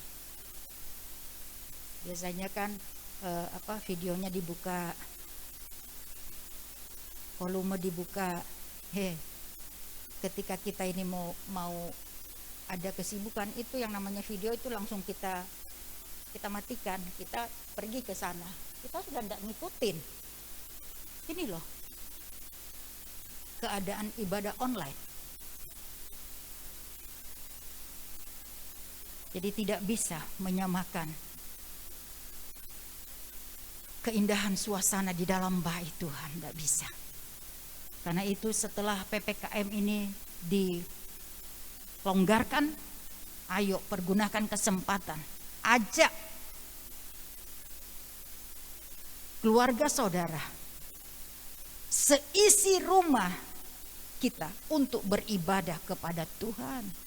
Biasanya kan videonya dibuka, volume dibuka. Ketika kita ini mau ada kesibukan, itu yang namanya video itu langsung kita matikan, kita pergi ke sana. Kita sudah tidak ngikutin. Ini loh keadaan ibadah online. Jadi tidak bisa menyamakan keindahan suasana di dalam bait Tuhan, tidak bisa. Karena itu setelah PPKM ini dilonggarkan, ayo pergunakan kesempatan, ajak keluarga saudara, seisi rumah kita untuk beribadah kepada Tuhan.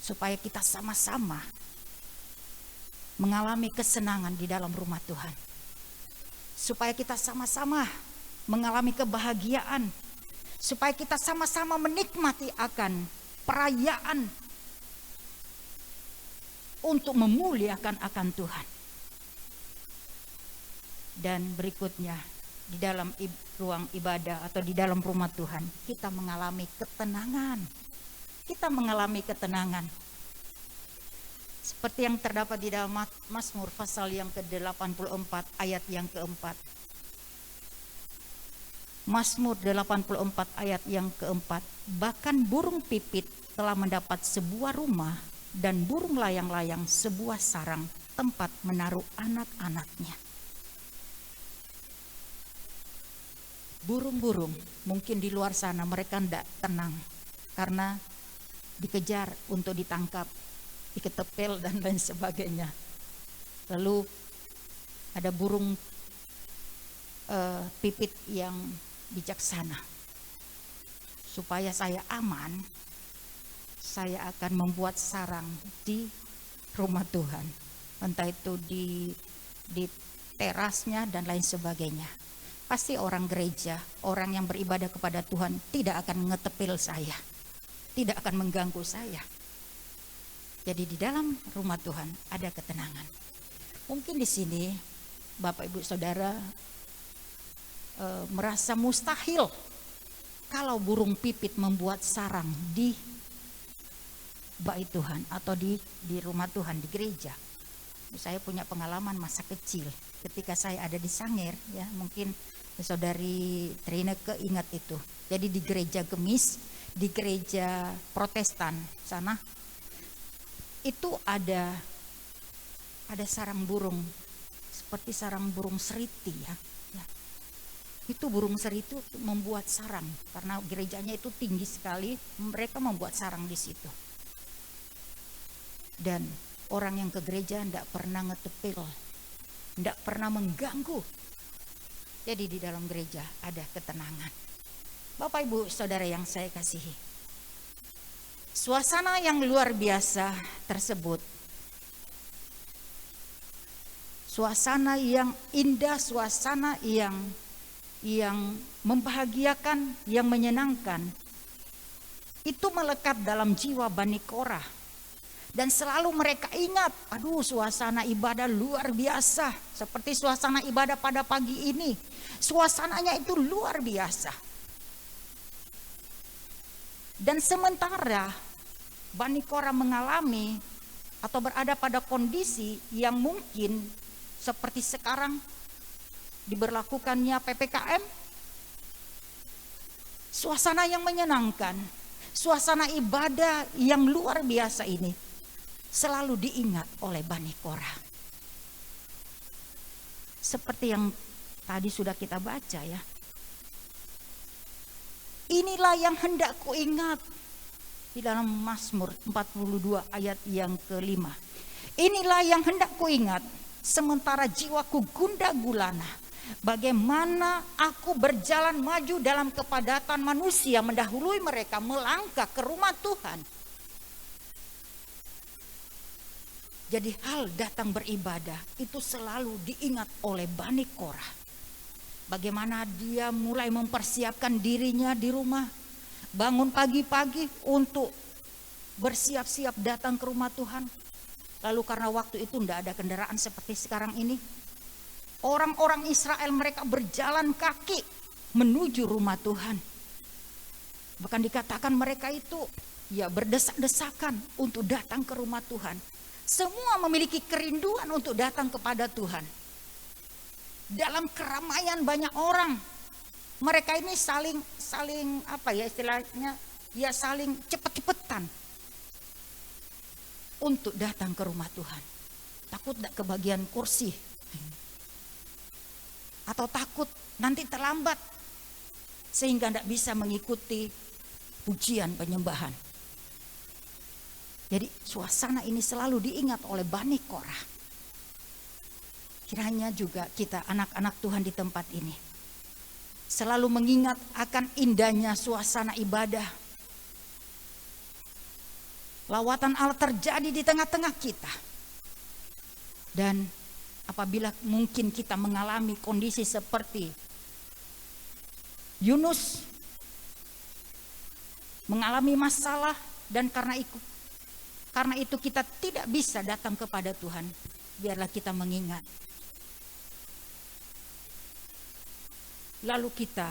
Supaya kita sama-sama mengalami kesenangan di dalam rumah Tuhan. Supaya kita sama-sama mengalami kebahagiaan. Supaya kita sama-sama menikmati akan perayaan untuk memuliakan akan Tuhan. Dan berikutnya, di dalam ruang ibadah atau di dalam rumah Tuhan, kita mengalami ketenangan. Kita mengalami ketenangan. Seperti yang terdapat di dalam Mazmur pasal yang ke-84 ayat yang keempat. Mazmur 84 ayat yang keempat. Bahkan burung pipit telah mendapat sebuah rumah dan burung layang-layang sebuah sarang tempat menaruh anak-anaknya. Burung-burung mungkin di luar sana mereka tidak tenang karena dikejar untuk ditangkap, diketepel dan lain sebagainya. Lalu ada burung pipit yang bijaksana. Supaya saya aman, saya akan membuat sarang di rumah Tuhan. Entah itu di terasnya dan lain sebagainya. Pasti orang gereja, orang yang beribadah kepada Tuhan tidak akan ngetepil saya. Tidak akan mengganggu saya. Jadi di dalam rumah Tuhan ada ketenangan. Mungkin di sini Bapak Ibu Saudara merasa mustahil kalau burung pipit membuat sarang di bait Tuhan atau di rumah Tuhan, di gereja. Saya punya pengalaman masa kecil ketika saya ada di Sangir, ya mungkin Saudari Trineke ingat itu. Jadi di gereja Gemis, di gereja Protestan sana itu ada sarang burung seperti sarang burung seriti ya. Itu burung seriti itu membuat sarang karena gerejanya itu tinggi sekali, mereka membuat sarang di situ. Dan orang yang ke gereja tidak pernah ngetepil, tidak pernah mengganggu. Jadi di dalam gereja ada ketenangan. Bapak Ibu Saudara yang saya kasihi, Suasana yang luar biasa tersebut, suasana yang indah, suasana yang membahagiakan, yang menyenangkan, itu melekat dalam jiwa Bani Korah. Dan selalu mereka ingat, aduh suasana ibadah luar biasa. Seperti suasana ibadah pada pagi ini. Suasananya itu luar biasa. Dan sementara Bani Korah mengalami atau berada pada kondisi yang mungkin seperti sekarang diberlakukannya PPKM, suasana yang menyenangkan, suasana ibadah yang luar biasa ini selalu diingat oleh Bani Korah. Seperti yang tadi sudah kita baca ya. Inilah yang hendak kuingat di dalam Mazmur 42 ayat yang kelima. Inilah yang hendak kuingat sementara jiwaku gundah gulana. Bagaimana aku berjalan maju dalam kepadatan manusia, mendahului mereka melangkah ke rumah Tuhan. Jadi hal datang beribadah itu selalu diingat oleh Bani Korah. Bagaimana dia mulai mempersiapkan dirinya di rumah, bangun pagi-pagi untuk bersiap-siap datang ke rumah Tuhan. Lalu karena waktu itu tidak ada kendaraan seperti sekarang ini, orang-orang Israel mereka berjalan kaki menuju rumah Tuhan. Bahkan dikatakan mereka itu ya berdesak-desakan untuk datang ke rumah Tuhan. Semua memiliki kerinduan untuk datang kepada Tuhan. Dalam keramaian banyak orang, mereka ini saling apa ya istilahnya, ya saling cepet-cepetan untuk datang ke rumah Tuhan. Takut tidak kebagian kursi, atau takut nanti terlambat sehingga tidak bisa mengikuti pujian penyembahan. Jadi suasana ini selalu diingat oleh Bani Korah. Kiranya juga kita anak-anak Tuhan di tempat ini selalu mengingat akan indahnya suasana ibadah. Lawatan Allah terjadi di tengah-tengah kita. Dan apabila mungkin kita mengalami kondisi seperti Yunus, mengalami masalah dan karena itu kita tidak bisa datang kepada Tuhan, biarlah kita mengingat. Lalu kita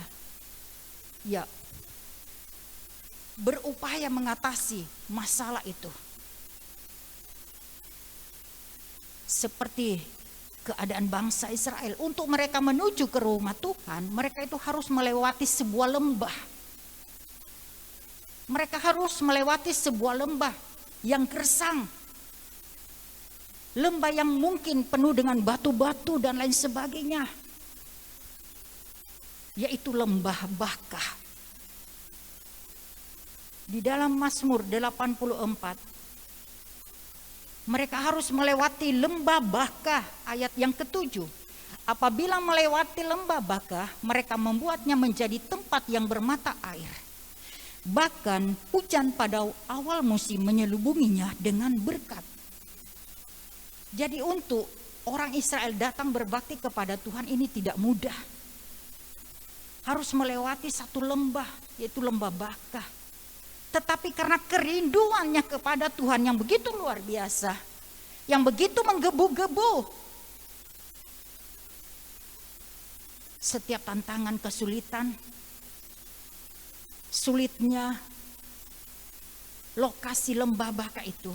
ya berupaya mengatasi masalah itu. Seperti keadaan bangsa Israel, untuk mereka menuju ke rumah Tuhan, mereka itu harus melewati sebuah lembah. Mereka harus melewati sebuah lembah yang gersang. Lembah yang mungkin penuh dengan batu-batu dan lain sebagainya. Yaitu lembah Bakah. Di dalam Mazmur 84, mereka harus melewati lembah Bakah, ayat yang ke-7. Apabila melewati lembah Bakah, mereka membuatnya menjadi tempat yang bermata air. Bahkan hujan pada awal musim menyelubunginya dengan berkat. Jadi untuk orang Israel datang berbakti kepada Tuhan ini tidak mudah. Harus melewati satu lembah, yaitu lembah Bakah. Tetapi karena kerinduannya kepada Tuhan yang begitu luar biasa, yang begitu menggebu-gebu, setiap tantangan, kesulitan, sulitnya lokasi lembah Bakah itu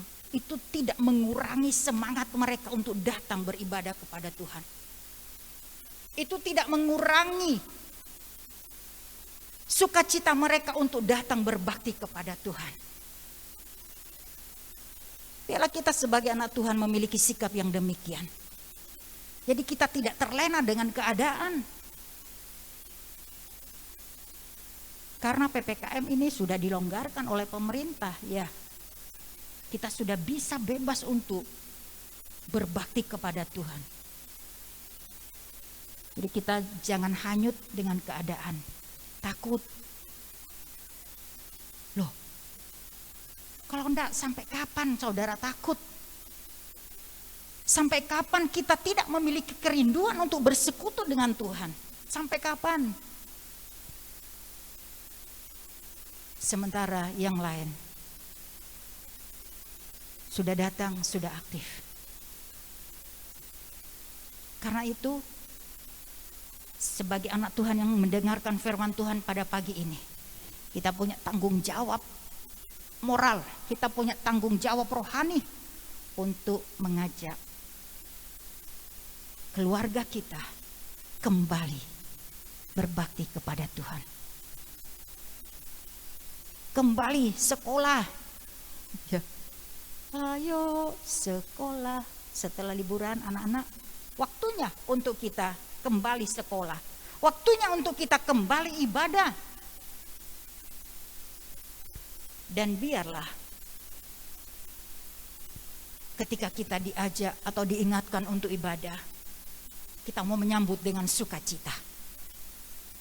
tidak mengurangi semangat mereka untuk datang beribadah kepada Tuhan. Itu tidak mengurangi sukacita mereka untuk datang berbakti kepada Tuhan. Biarlah kita sebagai anak Tuhan memiliki sikap yang demikian. Jadi kita tidak terlena dengan keadaan. Karena PPKM ini sudah dilonggarkan oleh pemerintah, ya. Kita sudah bisa bebas untuk berbakti kepada Tuhan. Jadi kita jangan hanyut dengan keadaan. Takut. Loh, Kalau enggak, sampai kapan saudara takut? Sampai kapan kita tidak memiliki kerinduan untuk bersekutu dengan Tuhan? Sampai kapan? Sementara yang lain sudah datang, sudah aktif. Karena itu, sebagai anak Tuhan yang mendengarkan firman Tuhan pada pagi ini, kita punya tanggung jawab moral, kita punya tanggung jawab rohani untuk mengajak keluarga kita kembali berbakti kepada Tuhan. Kembali sekolah. Ya. Ayo sekolah. Setelah liburan anak-anak, waktunya untuk kita kembali sekolah. Waktunya untuk kita kembali ibadah. Dan biarlah ketika kita diajak atau diingatkan untuk ibadah, kita mau menyambut dengan sukacita.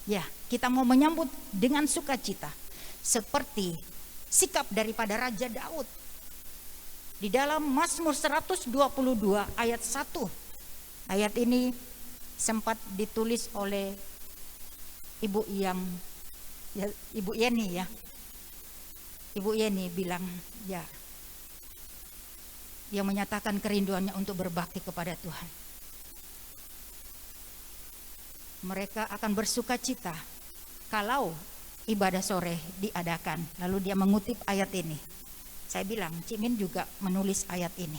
Ya, kita mau menyambut dengan sukacita. Seperti sikap daripada Raja Daud. Di dalam Mazmur 122 ayat 1. Ayat ini sempat ditulis oleh Ibu Yeni ya. Ibu Yeni bilang ya, yang menyatakan kerinduannya untuk berbakti kepada Tuhan. Mereka akan bersuka cita kalau ibadah sore diadakan. Lalu dia mengutip ayat ini. Saya bilang, Cimin juga menulis ayat ini.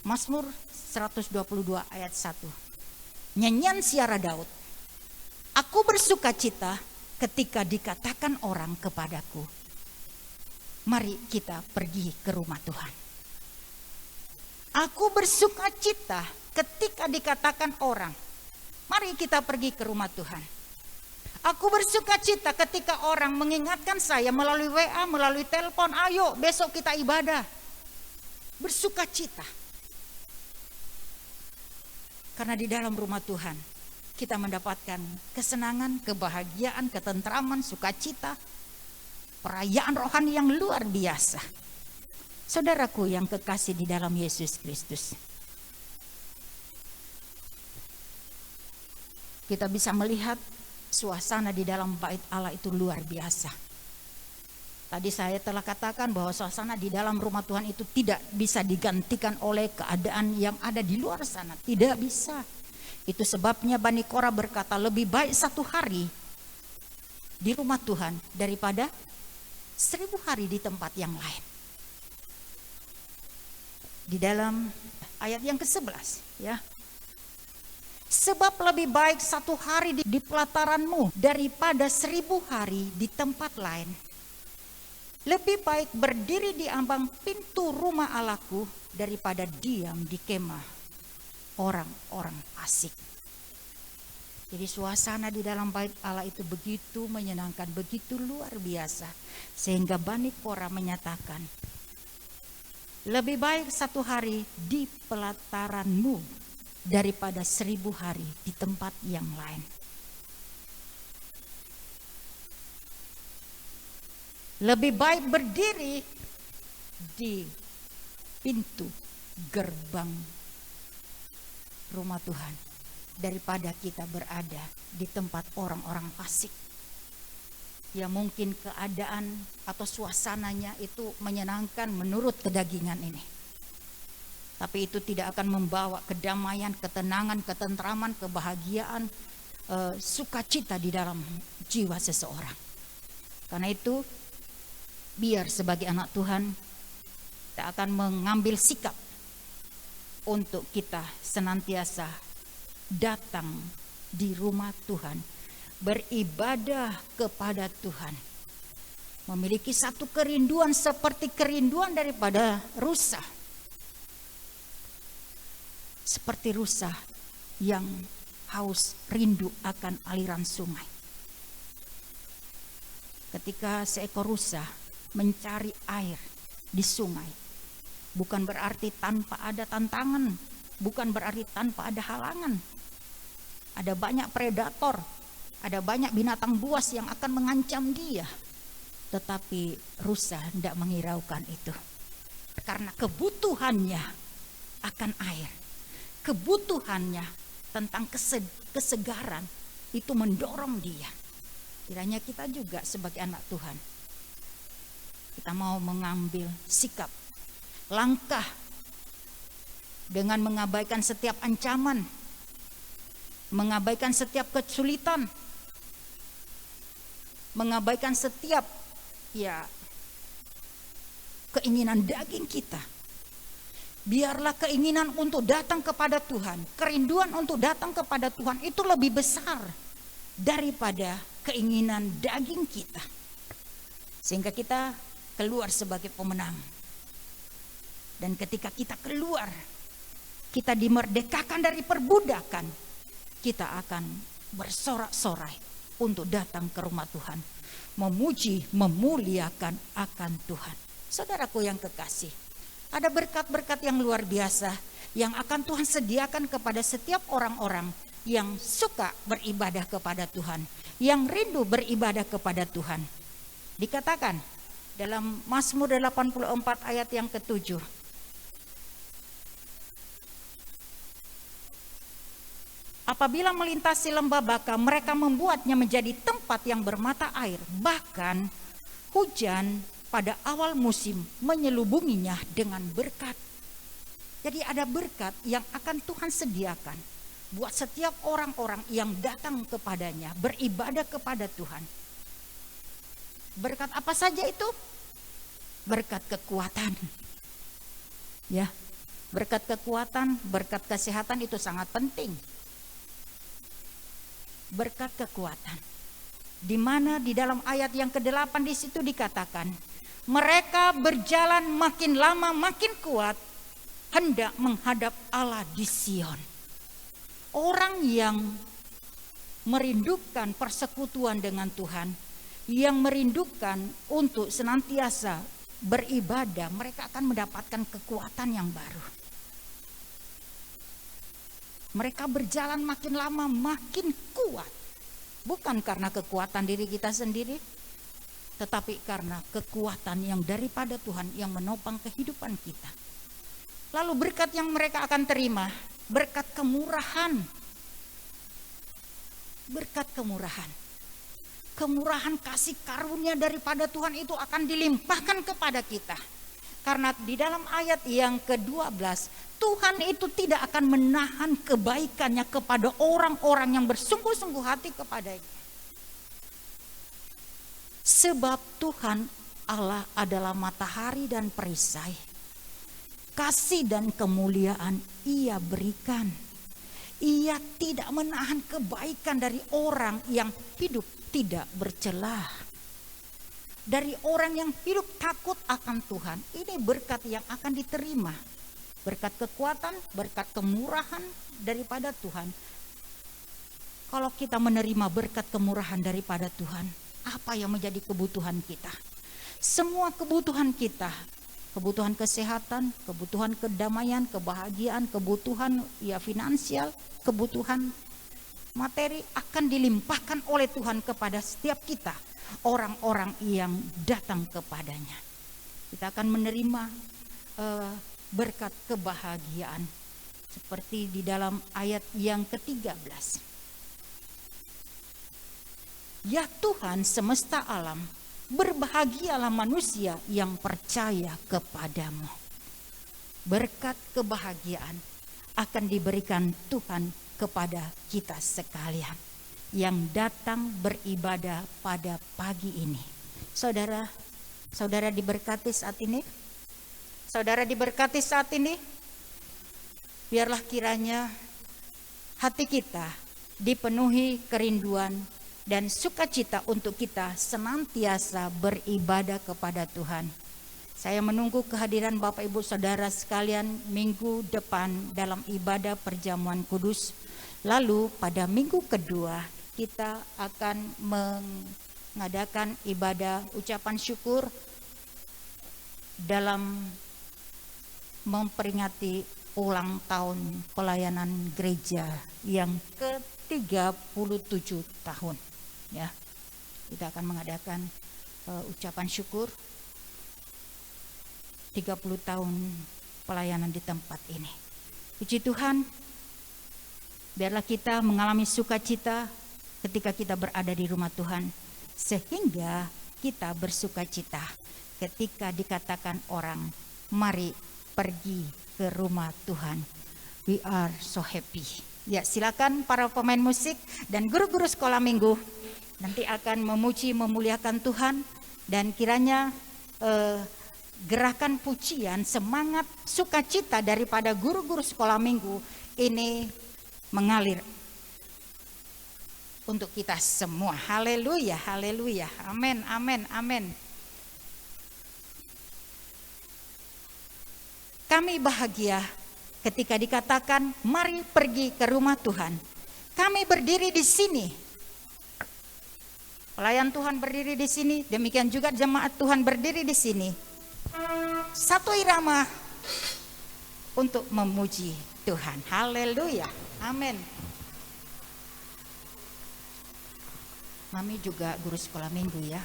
Mazmur 122 ayat 1. Nyanyian siara Daud. Aku bersuka cita ketika dikatakan orang kepadaku, mari kita pergi ke rumah Tuhan. Aku bersuka cita ketika dikatakan orang, mari kita pergi ke rumah Tuhan. Aku bersuka cita ketika orang mengingatkan saya melalui WA, melalui telepon, ayo besok kita ibadah. Bersuka cita. Karena di dalam rumah Tuhan kita mendapatkan kesenangan, kebahagiaan, ketentraman, sukacita, perayaan rohani yang luar biasa. Saudaraku yang kekasih di dalam Yesus Kristus, kita bisa melihat suasana di dalam bait Allah itu luar biasa. Tadi saya telah katakan bahwa suasana di dalam rumah Tuhan itu tidak bisa digantikan oleh keadaan yang ada di luar sana. Tidak bisa. Itu sebabnya Bani Korah berkata, lebih baik 1 hari di rumah Tuhan daripada 1000 hari di tempat yang lain. Di dalam ayat yang ke-11 ya. Sebab lebih baik 1 hari di pelataranmu daripada 1000 hari di tempat lain. Lebih baik berdiri di ambang pintu rumah Allahku daripada diam di kemah orang-orang asik. Jadi suasana di dalam bait Allah itu begitu menyenangkan, begitu luar biasa. Sehingga Bani Korah menyatakan, lebih baik 1 hari di pelataranmu daripada 1000 hari di tempat yang lain. Lebih baik berdiri di pintu gerbang rumah Tuhan daripada kita berada di tempat orang-orang fasik. Ya mungkin keadaan atau suasananya itu menyenangkan menurut kedagingan ini. Tapi itu tidak akan membawa kedamaian, ketenangan, ketentraman, kebahagiaan, sukacita di dalam jiwa seseorang. Karena itu, biar sebagai anak Tuhan, kita akan mengambil sikap untuk kita senantiasa datang di rumah Tuhan, beribadah kepada Tuhan, memiliki satu kerinduan seperti kerinduan daripada rusa. Seperti rusa yang haus rindu akan aliran sungai. Ketika seekor rusa mencari air di sungai, bukan berarti tanpa ada tantangan, bukan berarti tanpa ada halangan. Ada banyak predator, ada banyak binatang buas yang akan mengancam dia. Tetapi rusa tidak menghiraukan itu. Karena kebutuhannya akan air. Kebutuhannya tentang kesegaran itu mendorong dia. Kiranya kita juga sebagai anak Tuhan, kita mau mengambil sikap, langkah dengan mengabaikan setiap ancaman, mengabaikan setiap kesulitan, mengabaikan setiap keinginan daging kita. Biarlah keinginan untuk datang kepada Tuhan, kerinduan untuk datang kepada Tuhan itu lebih besar daripada keinginan daging kita. Sehingga kita keluar sebagai pemenang. Dan ketika kita keluar, kita dimerdekakan dari perbudakan, kita akan bersorak-sorai untuk datang ke rumah Tuhan, memuji, memuliakan akan Tuhan. Saudaraku yang kekasih, ada berkat-berkat yang luar biasa yang akan Tuhan sediakan kepada setiap orang-orang yang suka beribadah kepada Tuhan, yang rindu beribadah kepada Tuhan. Dikatakan dalam Mazmur 84 ayat yang ke-7, apabila melintasi lembah baka, mereka membuatnya menjadi tempat yang bermata air. Bahkan hujan pada awal musim menyelubunginya dengan berkat. Jadi ada berkat yang akan Tuhan sediakan buat setiap orang-orang yang datang kepadanya, beribadah kepada Tuhan. Berkat apa saja itu? Berkat kekuatan. Ya, berkat kekuatan, berkat kesehatan itu sangat penting. Berkat kekuatan, di mana di dalam ayat yang ke-8 di situ dikatakan, mereka berjalan makin lama makin kuat, hendak menghadap Allah di Sion. Orang yang merindukan persekutuan dengan Tuhan, yang merindukan untuk senantiasa beribadah, mereka akan mendapatkan kekuatan yang baru. Mereka berjalan makin lama makin kuat. Bukan karena kekuatan diri kita sendiri, tetapi karena kekuatan yang daripada Tuhan yang menopang kehidupan kita. Lalu berkat yang mereka akan terima, berkat kemurahan. Berkat kemurahan. Kemurahan kasih karunia daripada Tuhan itu akan dilimpahkan kepada kita. Karena di dalam ayat yang ke-12, Tuhan itu tidak akan menahan kebaikannya kepada orang-orang yang bersungguh-sungguh hati kepadanya. Sebab Tuhan Allah adalah matahari dan perisai. Kasih dan kemuliaan Ia berikan. Ia tidak menahan kebaikan dari orang yang hidup tidak bercelah. Dari orang yang hidup takut akan Tuhan, ini berkat yang akan diterima. Berkat kekuatan, berkat kemurahan daripada Tuhan. Kalau kita menerima berkat kemurahan daripada Tuhan, apa yang menjadi kebutuhan kita? Semua kebutuhan kita, kebutuhan kesehatan, kebutuhan kedamaian, kebahagiaan, kebutuhan finansial, kebutuhan materi akan dilimpahkan oleh Tuhan kepada setiap kita, orang-orang yang datang kepadanya. Kita akan menerima berkat kebahagiaan seperti di dalam ayat yang ke-13. Ya Tuhan semesta alam, berbahagialah manusia yang percaya kepadamu. Berkat kebahagiaan akan diberikan Tuhan kepada kita sekalian yang datang beribadah pada pagi ini. Saudara diberkati saat ini? Saudara diberkati saat ini? Biarlah kiranya hati kita dipenuhi kerinduan dan sukacita untuk kita senantiasa beribadah kepada Tuhan. Saya menunggu kehadiran Bapak Ibu Saudara sekalian minggu depan dalam ibadah perjamuan kudus. Lalu pada minggu kedua kita akan mengadakan ibadah ucapan syukur dalam memperingati ulang tahun pelayanan gereja yang ke-37 tahun. Ya, kita akan mengadakan ucapan syukur 30 tahun pelayanan di tempat ini. Puji Tuhan, biarlah kita mengalami sukacita ketika kita berada di rumah Tuhan, sehingga kita bersukacita ketika dikatakan orang, mari pergi ke rumah Tuhan. We are so happy. Ya, silakan para pemain musik dan guru-guru sekolah minggu nanti akan memuji memuliakan Tuhan, dan kiranya gerakan pujian, semangat sukacita daripada guru-guru sekolah minggu ini mengalir untuk kita semua. Haleluya, haleluya. Amin, amin, amin. Kami bahagia ketika dikatakan mari pergi ke rumah Tuhan. Kami berdiri di sini. Pelayan Tuhan berdiri di sini, demikian juga jemaat Tuhan berdiri di sini. Satu irama untuk memuji Tuhan. Haleluya. Amin. Mami juga guru sekolah minggu ya.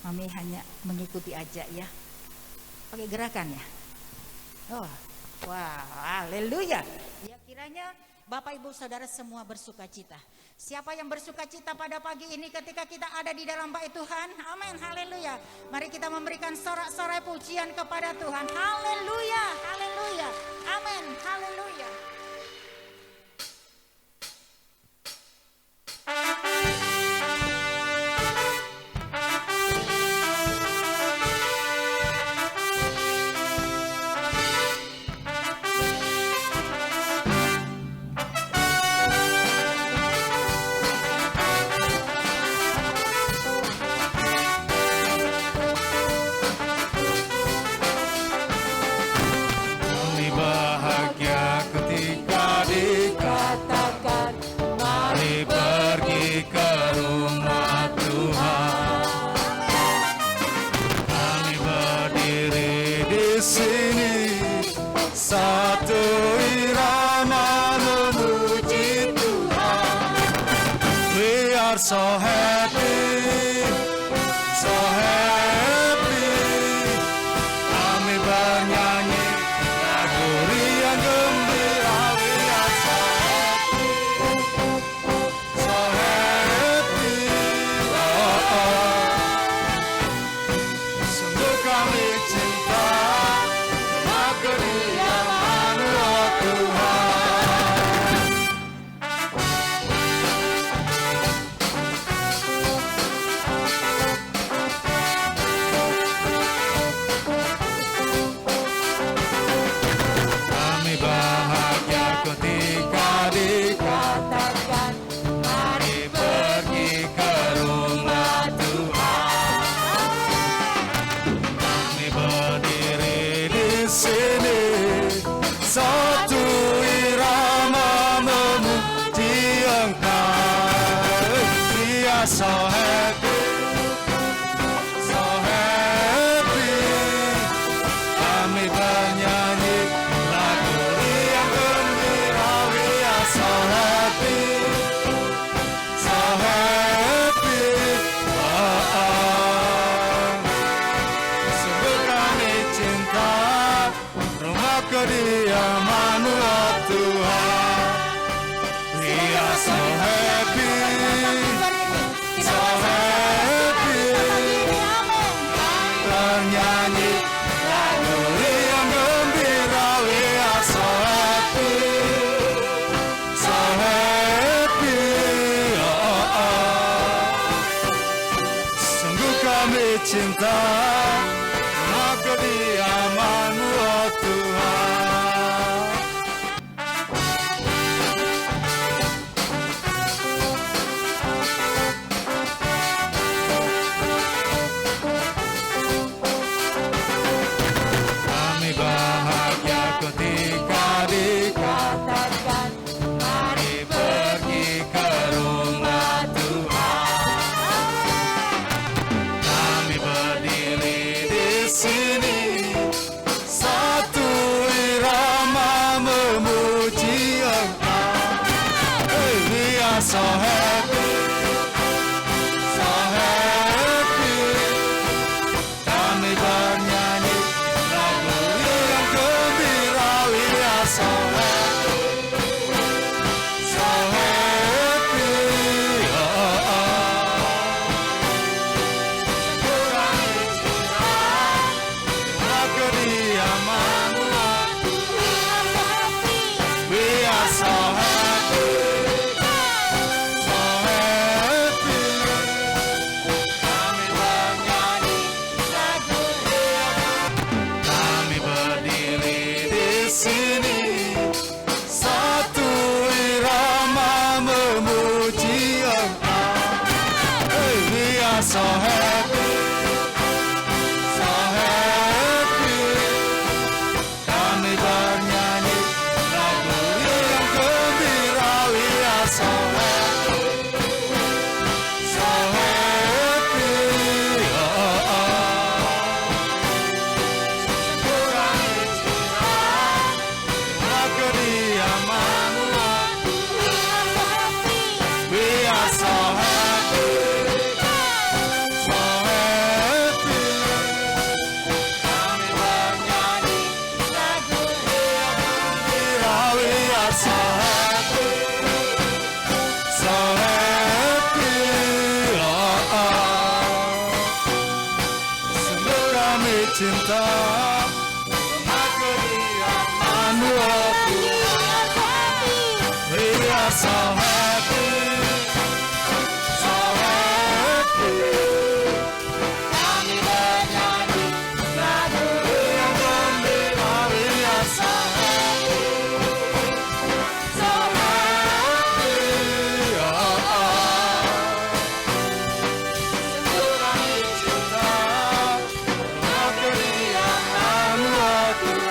Mami hanya mengikuti aja ya. Pakai gerakan ya. Oh, wow, haleluya. Ya, kiranya Bapak Ibu Saudara semua bersukacita. Siapa yang bersukacita pada pagi ini ketika kita ada di dalam bait Tuhan? Amin, haleluya. Mari kita memberikan sorak-sorai pujian kepada Tuhan. Haleluya, haleluya. Amin, haleluya. Kami bahagia ketika dikatakan mari pergi ke rumah Tuhan. Kami berdiri di sini satu irama memuji Tuhan. We are so happy, so happy. Kami bernyanyi lagu riang gembira. We are so happy, so happy. Oh, oh. Sungguh kami cinta maka kediaman Allah Tuhan. Kami bahagia ketika dikatakan mari pergi ke rumah Tuhan. Kami berdiri di sini satu irama memuji Engkau. We are so happy, so happy. Kami bernyanyi lagu riang gembira. We are so happy, so happy. Oh, oh. Sungguh kami cinta rumah kediaman Allah Tuhan. We are so happy, so happy. Bernyanyi lagu riang gembira. We are so happy, so happy. Oh, oh. Sungguh kami cinta rumah kediaman-Mu, oh Tuhan. Kami bahagia ketika dikatakan mari pergi ke rumah Tuhan. Kami berdiri di sini satu irama memuji Engkau. Hey, we are so happy, so happy, so happy. Kami bernyanyi lagu yang gembira. We are so happy, so happy. Oh, oh, oh. Kami cinta, maka diamanmu. We are so happy, so happy. Kami bernyanyi lagu yang gembira. We are so happy, so happy. Oh, oh. Sungguh kami cinta, maka diamanmu. We are so happy, so happy. Kami bernyanyi lagu yang gembira. We are so happy, so happy. Oh, oh. Sungguh kami cinta, maka diamanmu Tuhan.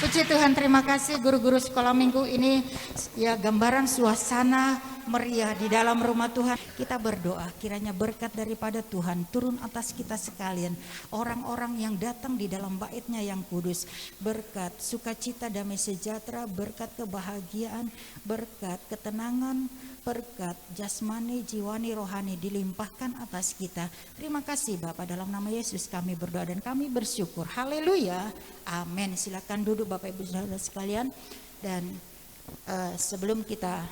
Puji Tuhan, terima kasih guru-guru sekolah minggu ini ya gambaran suasana meriah di dalam rumah Tuhan. Kita berdoa kiranya berkat daripada Tuhan turun atas kita sekalian. Orang-orang yang datang di dalam bait-Nya yang kudus, berkat sukacita, damai sejahtera, berkat kebahagiaan, berkat ketenangan, berkat jasmani, jiwani, rohani dilimpahkan atas kita. Terima kasih Bapak, dalam nama Yesus kami berdoa dan kami bersyukur. Haleluya. Amin. Silakan duduk Bapak Ibu Saudara sekalian. Dan sebelum kita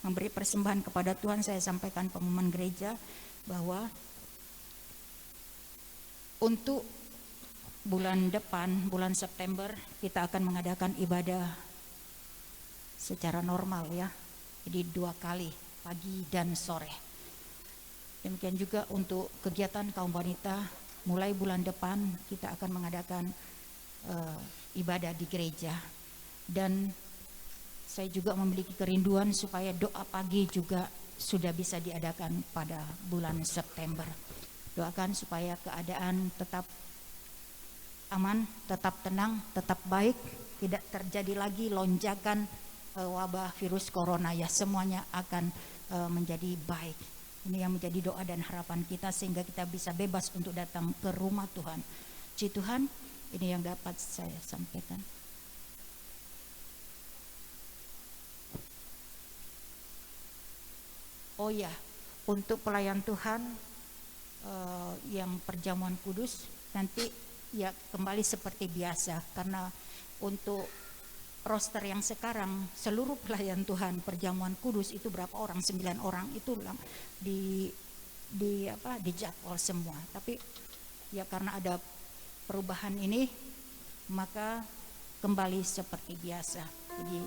memberi persembahan kepada Tuhan, saya sampaikan pengumuman gereja bahwa untuk bulan depan, bulan September, kita akan mengadakan ibadah secara normal ya. Jadi 2 kali, pagi dan sore. Demikian juga untuk kegiatan kaum wanita, mulai bulan depan kita akan mengadakan ibadah di gereja. Dan saya juga memiliki kerinduan supaya doa pagi juga sudah bisa diadakan pada bulan September. Doakan supaya keadaan tetap aman, tetap tenang, tetap baik, tidak terjadi lagi lonjakan wabah virus corona ya, semuanya akan menjadi baik. Ini yang menjadi doa dan harapan kita sehingga kita bisa bebas untuk datang ke rumah Tuhan. Puji Tuhan, ini yang dapat saya sampaikan. Oh ya, untuk pelayan Tuhan yang perjamuan kudus nanti ya kembali seperti biasa, karena untuk roster yang sekarang seluruh pelayan Tuhan perjamuan kudus itu berapa orang? 9 orang itu dijadwal semua. Tapi ya karena ada perubahan ini maka kembali seperti biasa. Jadi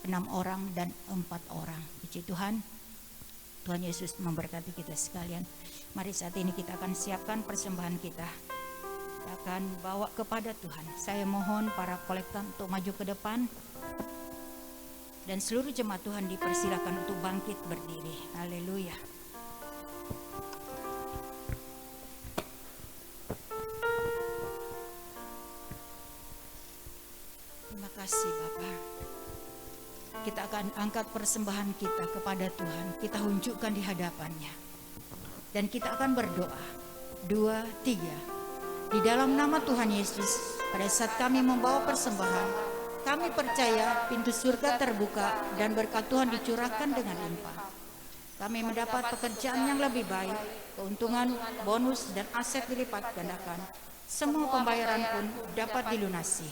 6 orang dan 4 orang. Puji Tuhan. Tuhan Yesus memberkati kita sekalian. Mari saat ini kita akan siapkan persembahan kita. Kita akan bawa kepada Tuhan. Saya mohon para kolektor untuk maju ke depan. Dan seluruh jemaat Tuhan dipersilakan untuk bangkit berdiri. Haleluya. Terima kasih Bapak. Kita akan angkat persembahan kita kepada Tuhan. Kita unjukkan di hadapannya. Dan kita akan berdoa. 2, 3. Di dalam nama Tuhan Yesus, pada saat kami membawa persembahan, kami percaya pintu surga terbuka dan berkat Tuhan dicurahkan dengan limpah. Kami mendapat pekerjaan yang lebih baik, keuntungan, bonus, dan aset dilipat gandakan. Semua pembayaran pun dapat dilunasi.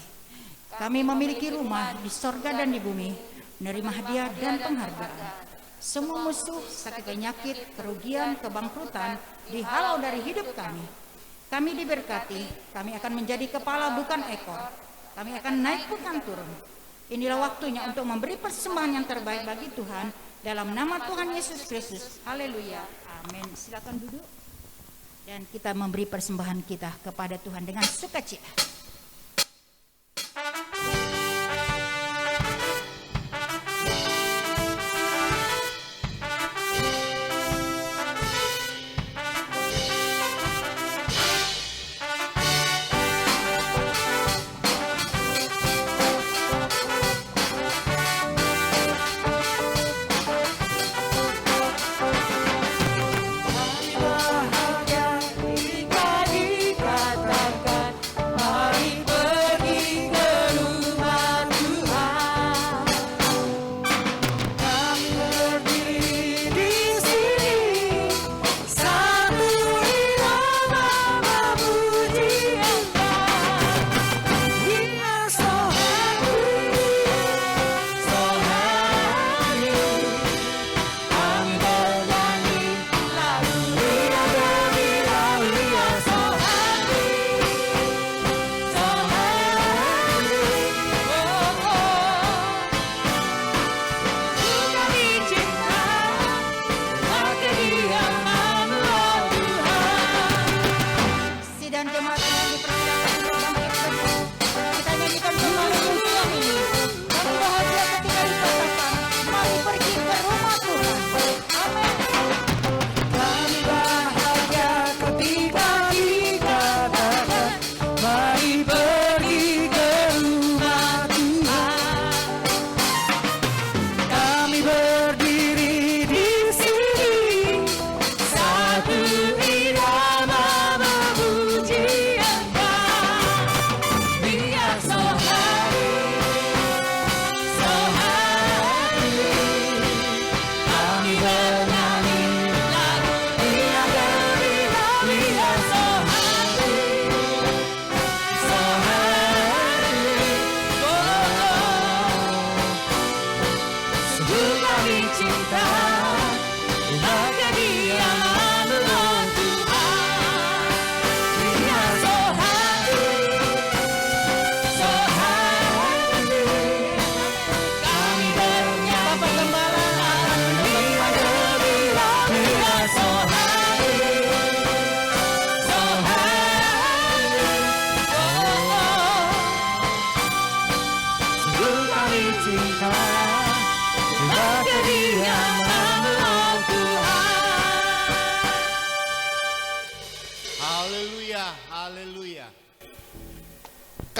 Kami memiliki rumah di sorga dan di bumi, menerima hadiah dan penghargaan. semua musuh, sakit penyakit, kerugian, kebangkrutan dihalau dari hidup kami. Kami diberkati, kami akan menjadi kepala bukan ekor. Kami akan naik bukan turun. Inilah waktunya untuk memberi persembahan yang terbaik bagi Tuhan dalam nama Tuhan Yesus Kristus. Haleluya. Amin. Silakan duduk. Dan kita memberi persembahan kita kepada Tuhan dengan sukacita.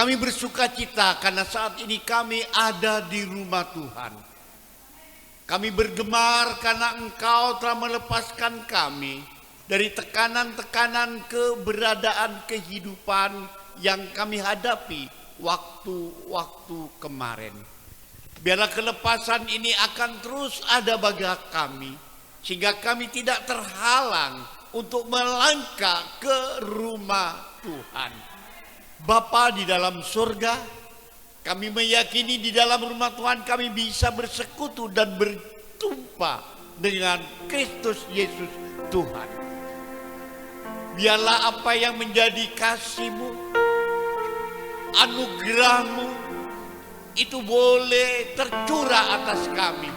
Kami bersuka cita karena saat ini kami ada di rumah Tuhan. Kami bergemar karena Engkau telah melepaskan kami dari tekanan-tekanan keberadaan kehidupan yang kami hadapi waktu-waktu kemarin. Biarlah kelepasan ini akan terus ada bagi kami, sehingga kami tidak terhalang untuk melangkah ke rumah Tuhan. Bapa di dalam surga, kami meyakini di dalam rumah Tuhan kami bisa bersekutu dan berjumpa dengan Kristus Yesus Tuhan. Biarlah apa yang menjadi kasih-Mu, anugerah-Mu, itu boleh tercurah atas kami.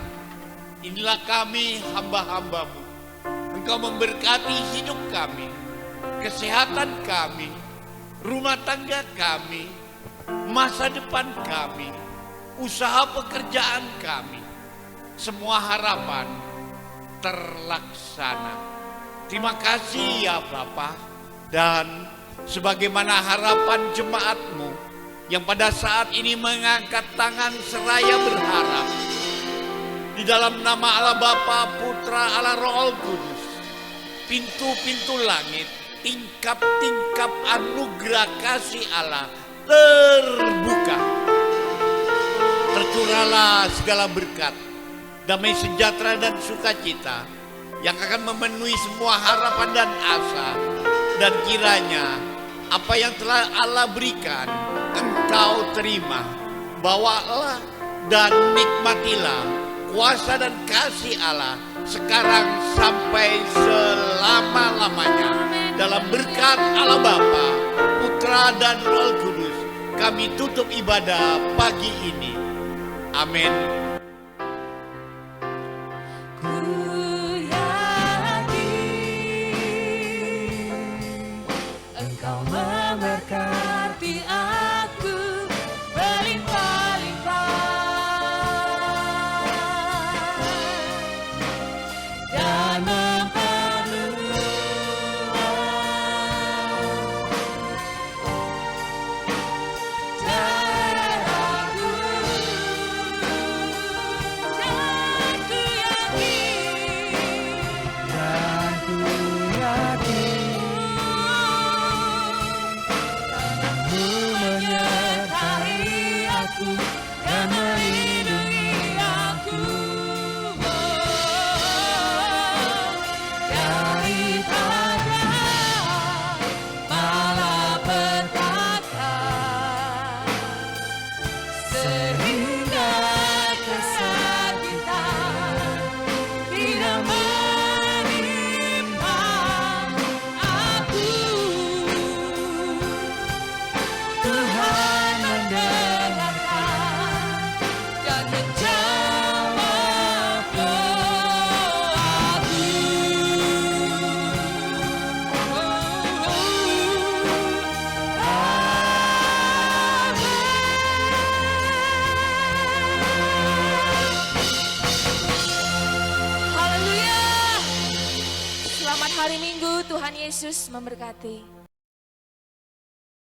Inilah kami hamba-hamba-Mu. Engkau memberkati hidup kami, kesehatan kami, rumah tangga kami, masa depan kami, usaha pekerjaan kami. Semua harapan terlaksana. Terima kasih ya Bapa. Dan sebagaimana harapan jemaat-Mu yang pada saat ini mengangkat tangan seraya berharap di dalam nama Allah Bapa, Putra, Allah Roh Kudus, pintu-pintu langit, tingkap-tingkap anugerah kasih Allah terbuka. Tercurahlah segala berkat, damai sejahtera dan sukacita yang akan memenuhi semua harapan dan asa. Dan kiranya apa yang telah Allah berikan Engkau terima, bawalah dan nikmatilah kuasa dan kasih Allah sekarang sampai selama-lamanya. Dalam berkat Allah Bapa, Putra dan Roh Kudus, kami tutup ibadah pagi ini. Amin. Engkau memberkati aku berlimpah-limpah dan Hari Minggu, Tuhan Yesus memberkati.